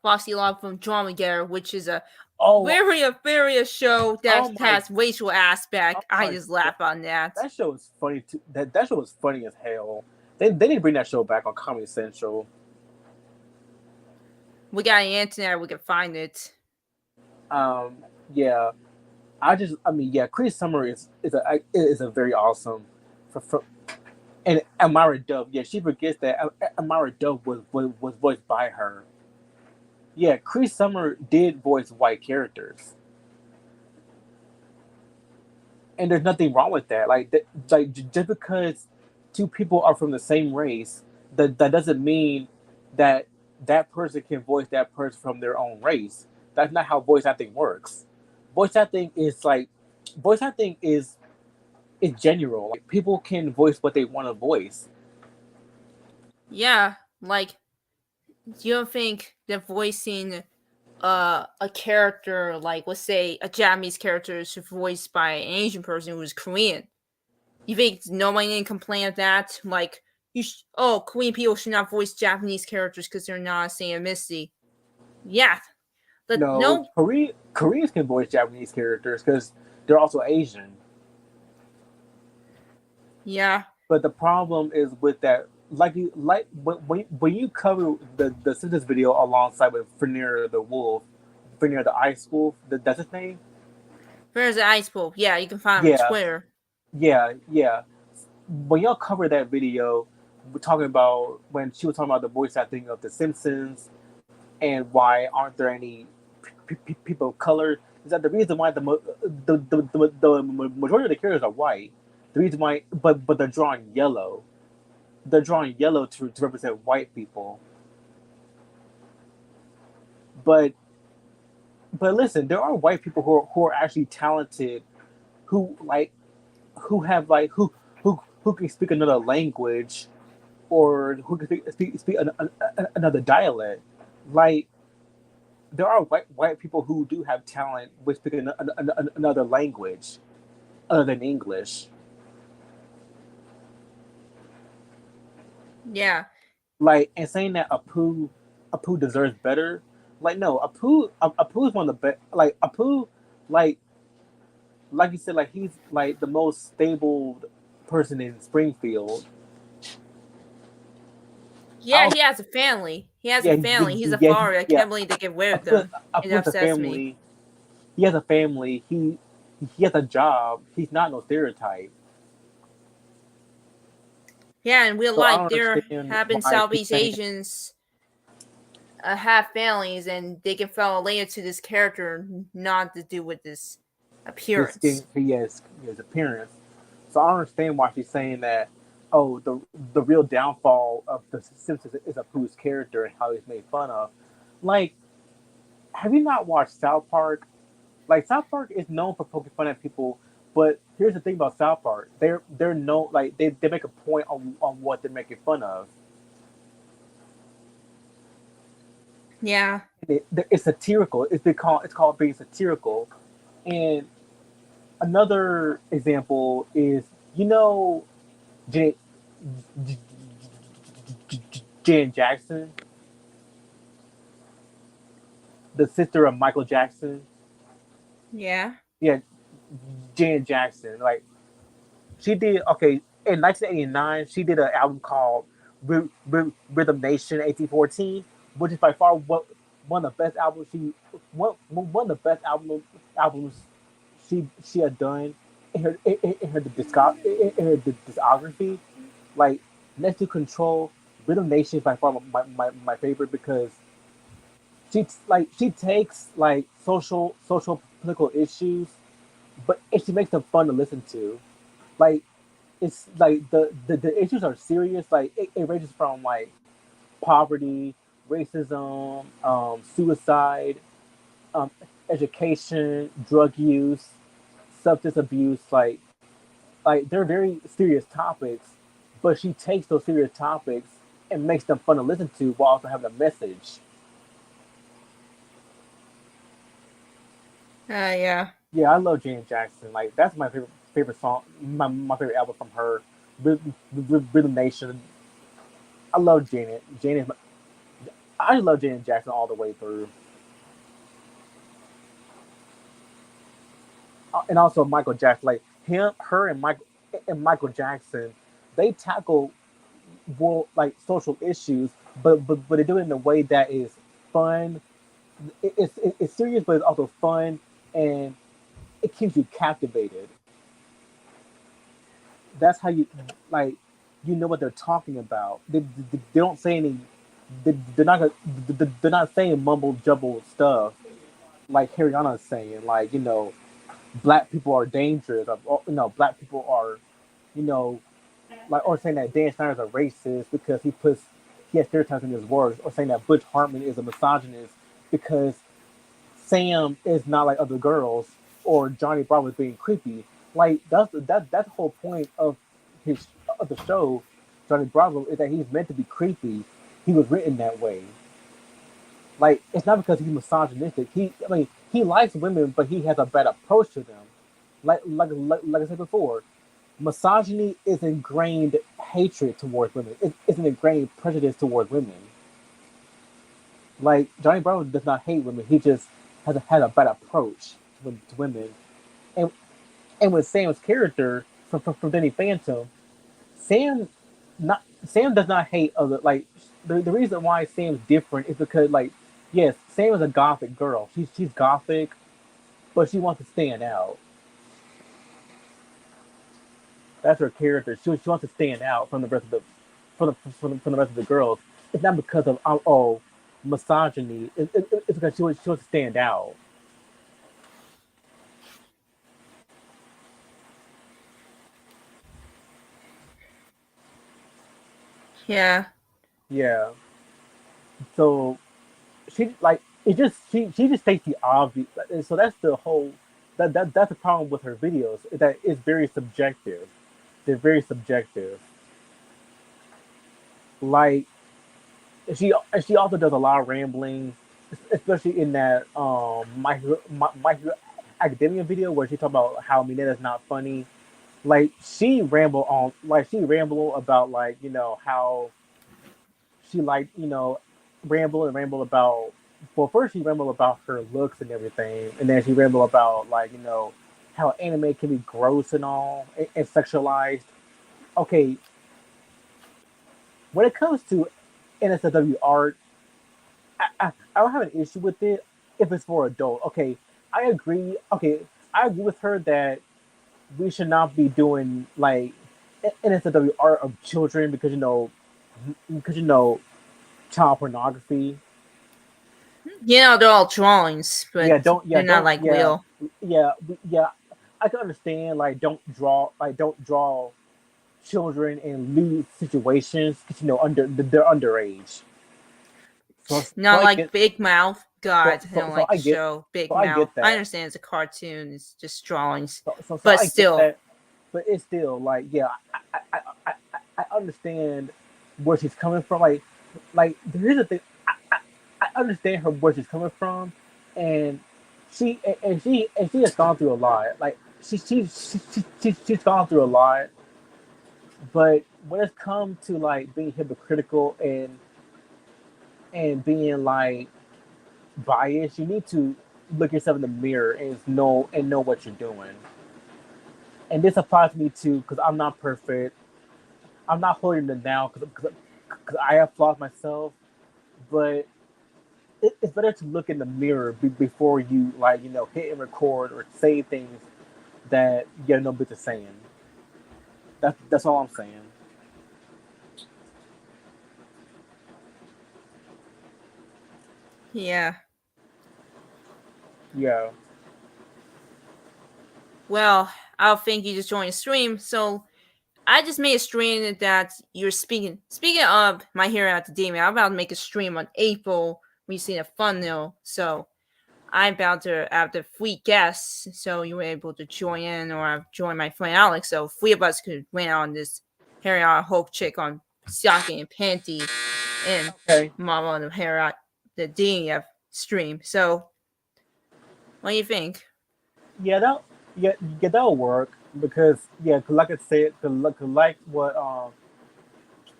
Foxy Love from Dramageddon, which is a Oh, very show oh that my, has racial aspect. oh I my just God. laugh on that. That show is funny too. That show was funny as hell. They need to bring that show back on Comedy Central. We got the internet, we can find it. Yeah. I mean, yeah. Cree Summer is a very awesome, and Amara Dove. Yeah, she forgets that Amara Dove was voiced by her. Yeah, Cree Summer did voice white characters, and there's nothing wrong with that. Just because two people are from the same race, that doesn't mean that that person can voice that person from their own race. That's not how voice acting works. Voice acting is like voice acting is general. Like, people can voice what they want to voice. Yeah, like you don't think that voicing a character, like let's say a Japanese character is voiced by an Asian person who's Korean. You think nobody can complain of that? Like Korean people should not voice Japanese characters because they're not the same ethnicity. Yeah. But No, no, Koreans can voice Japanese characters because they're also Asian. yeah. But the problem is with that, when you cover the Simpsons video alongside with Fenrir the Wolf, Fenrir the Ice Wolf, that's his name. There's the Ice Wolf. Yeah, you can find him Yeah, on Twitter. yeah. When y'all cover that video, we're talking about when she was talking about the voice acting of the Simpsons and why aren't there any people of color? Is that the reason why the majority of the characters are white? The reason why, but they're drawing yellow. They're drawing yellow to represent white people. But listen, there are white people who are actually talented, who have who can speak another language, or who can speak another dialect. Like there are white people who do have talent with speaking another language other than English. Yeah. Like, and saying that Apu deserves better. Like, no, Apu is one of the best. Like Apu, like you said, like he's like the most stable person in Springfield. Yeah, he has a family. He's a father. I can't believe they get rid of them. It upsets me. He has a family. He has a job. He's not no stereotype. Yeah, in real life, there have been Southeast saying, Asians have families, and they can fall related to this character, not to do with this appearance. He has appearance. So I understand why she's saying that. Oh, the real downfall of the Simpsons is Apu's character and how he's made fun of. Like, have you not watched South Park? Like, South Park is known for poking fun at people, but here's the thing about South Park: they're known, like they make a point on what they're making fun of. Yeah, it's satirical. It's called being satirical. And another example is Jan Jackson, the sister of Michael Jackson. Yeah. Yeah, Jan Jackson. Like, she did, okay, in 1989, she did an album called Rhythm Nation 1814, which is by far one of the best albums one of the best albums she had done in her discography. Like, next to Control, Rhythm Nation is by far my favorite because she takes like social political issues, but she makes them fun to listen to. Like, it's like the issues are serious. Like, it ranges from like poverty, racism, suicide, um, education, drug use, substance abuse. Like they're very serious topics, but she takes those serious topics and makes them fun to listen to while also having a message. Yeah. Yeah, I love Janet Jackson. Like that's my favorite song, my favorite album from her. Rhythm Nation. I love Janet. I love Janet Jackson all the way through. And also Michael Jackson, like her, and Michael Jackson, they tackle world like social issues, but they do it in a way that is fun. It's serious, but it's also fun, and it keeps you captivated. That's how you like, you know what they're talking about. They don't say any. They're not they're not saying mumble jumble stuff like Haryana's saying. Like black people are dangerous. Or, black people are you know like, or saying that Dan Snyder's a racist because he has stereotypes in his words, or saying that Butch Hartman is a misogynist because Sam is not like other girls, or Johnny Bravo is being creepy. Like that's the whole point his of the show. Johnny Bravo is that he's meant to be creepy. He was written that way. Like it's not because he's misogynistic. He likes women, but he has a bad approach to them. Like I said before, misogyny is ingrained hatred towards women. It's an ingrained prejudice towards women. Like Johnny Bravo does not hate women. He just had a bad approach to women. And and with Sam's character from Danny Phantom, Sam Sam does not hate other like the reason why Sam's different is because like yes, Sam is a gothic girl. She's gothic, but she wants to stand out. That's her character. She wants to stand out from the rest of the from the rest of the girls. It's not because of misogyny. It's because she wants to stand out. Yeah. Yeah. So she like it just she just takes the obvious. So that's the whole that's the problem with her videos. That it's very subjective. They're very subjective. Like she also does a lot of rambling, especially in that my Hero Academia video where she talked about how Mineta's not funny. Like she ramble about like how she like ramble about. Well, first she ramble about her looks and everything, and then she ramble about like how anime can be gross and all and sexualized. Okay, when it comes to NSFW art, I don't have an issue with it if it's for adult. Okay, I agree. Okay, I agree with her that we should not be doing like NSFW art of children because child pornography. They're all drawings, but they're not like real. Yeah. I can understand like don't draw children in lewd situations because they're underage. Not I like Big Mouth. God, I don't so like I the get show Big so Mouth. I get that. I understand it's a cartoon. It's just drawings. So but I still. get that. But it's still like I understand where she's coming from. Like here's the thing. I understand her where she's coming from, and she has gone through a lot. Like she's gone through a lot. But when it's come to like being hypocritical and being like biased, you need to look yourself in the mirror and know what you're doing. And this applies to me too because I'm not perfect. I'm not holding it down because I have flaws myself. But it's better to look in the mirror before you like hit and record or say things that you have no business saying. That's all I'm saying. Yeah. Yeah. Well, I think you just joined the stream, so I just made a stream that you're speaking. Speaking of My Hero Academia, I'm about to make a stream on April. We've seen a thumbnail, so I'm about to have the free guests, so you were able to join in, or I've joined my friend Alex, so three of us could win on this Harry Hulk chick on stocking and panty and Okay. Mama on the hair out the DNF stream. So, what do you think? Yeah, that'll work because like I said, like what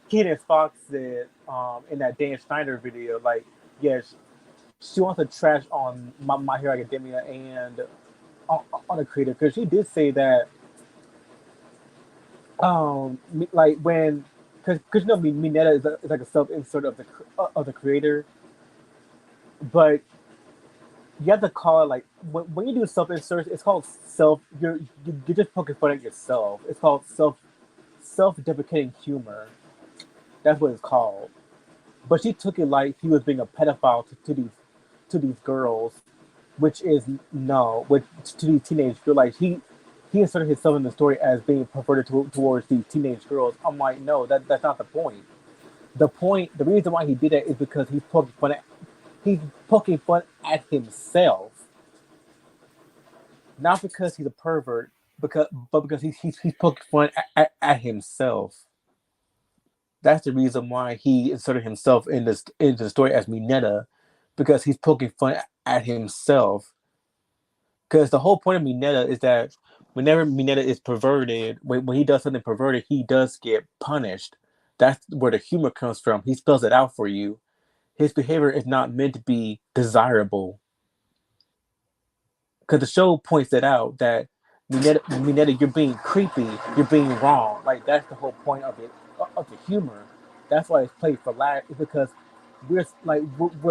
Keenan Fox said in that Dan Schneider video, like she wants to trash on My Hero Academia and on the creator because she did say that like when because Mineta is like a self insert of the creator, but you have to call it like when you do self insert, it's called self. You're just poking fun at yourself. It's called self deprecating humor. That's what it's called. But she took it like he was being a pedophile to these girls, which is no, which to these teenage girls. Like he inserted himself in the story as being perverted towards these teenage girls. I'm like, no, that's not the point. The reason why he did that is because he's poking fun at himself, not because he's a pervert, but because he's poking fun at himself. That's the reason why he inserted himself into the story as Mineta, because he's poking fun at himself. Because the whole point of Mineta is that whenever Mineta is perverted, when he does something perverted, he does get punished. That's where the humor comes from. He spells it out for you. His behavior is not meant to be desirable. Because the show points it out that Mineta, you're being creepy, you're being wrong. Like that's the whole point of it, of the humor. That's why it's played for laugh. Is because we're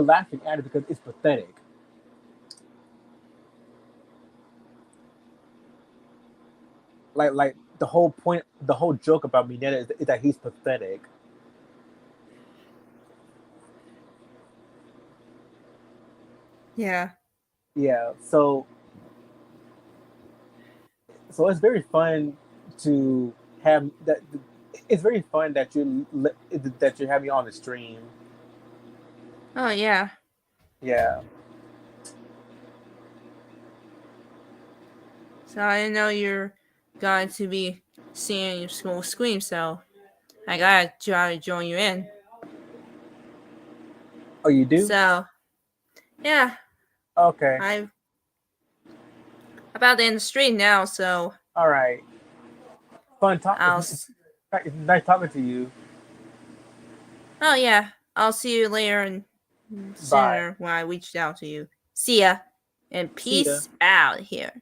laughing at it because it's pathetic. Like the whole point, the whole joke about Mineta is that he's pathetic. Yeah. Yeah. So it's very fun to have that. It's very fun that you're having on the stream. Oh yeah. Yeah. So I didn't know you're going to be seeing your school scream. So I gotta try to join you in. Oh, you do? So yeah, Okay. I'm about to end the stream now. So All right. Fun talk. I'll. It's nice talking to you. Oh yeah, I'll see you later and Bye. sooner when I reached out to you. See ya, and See ya. peace out here.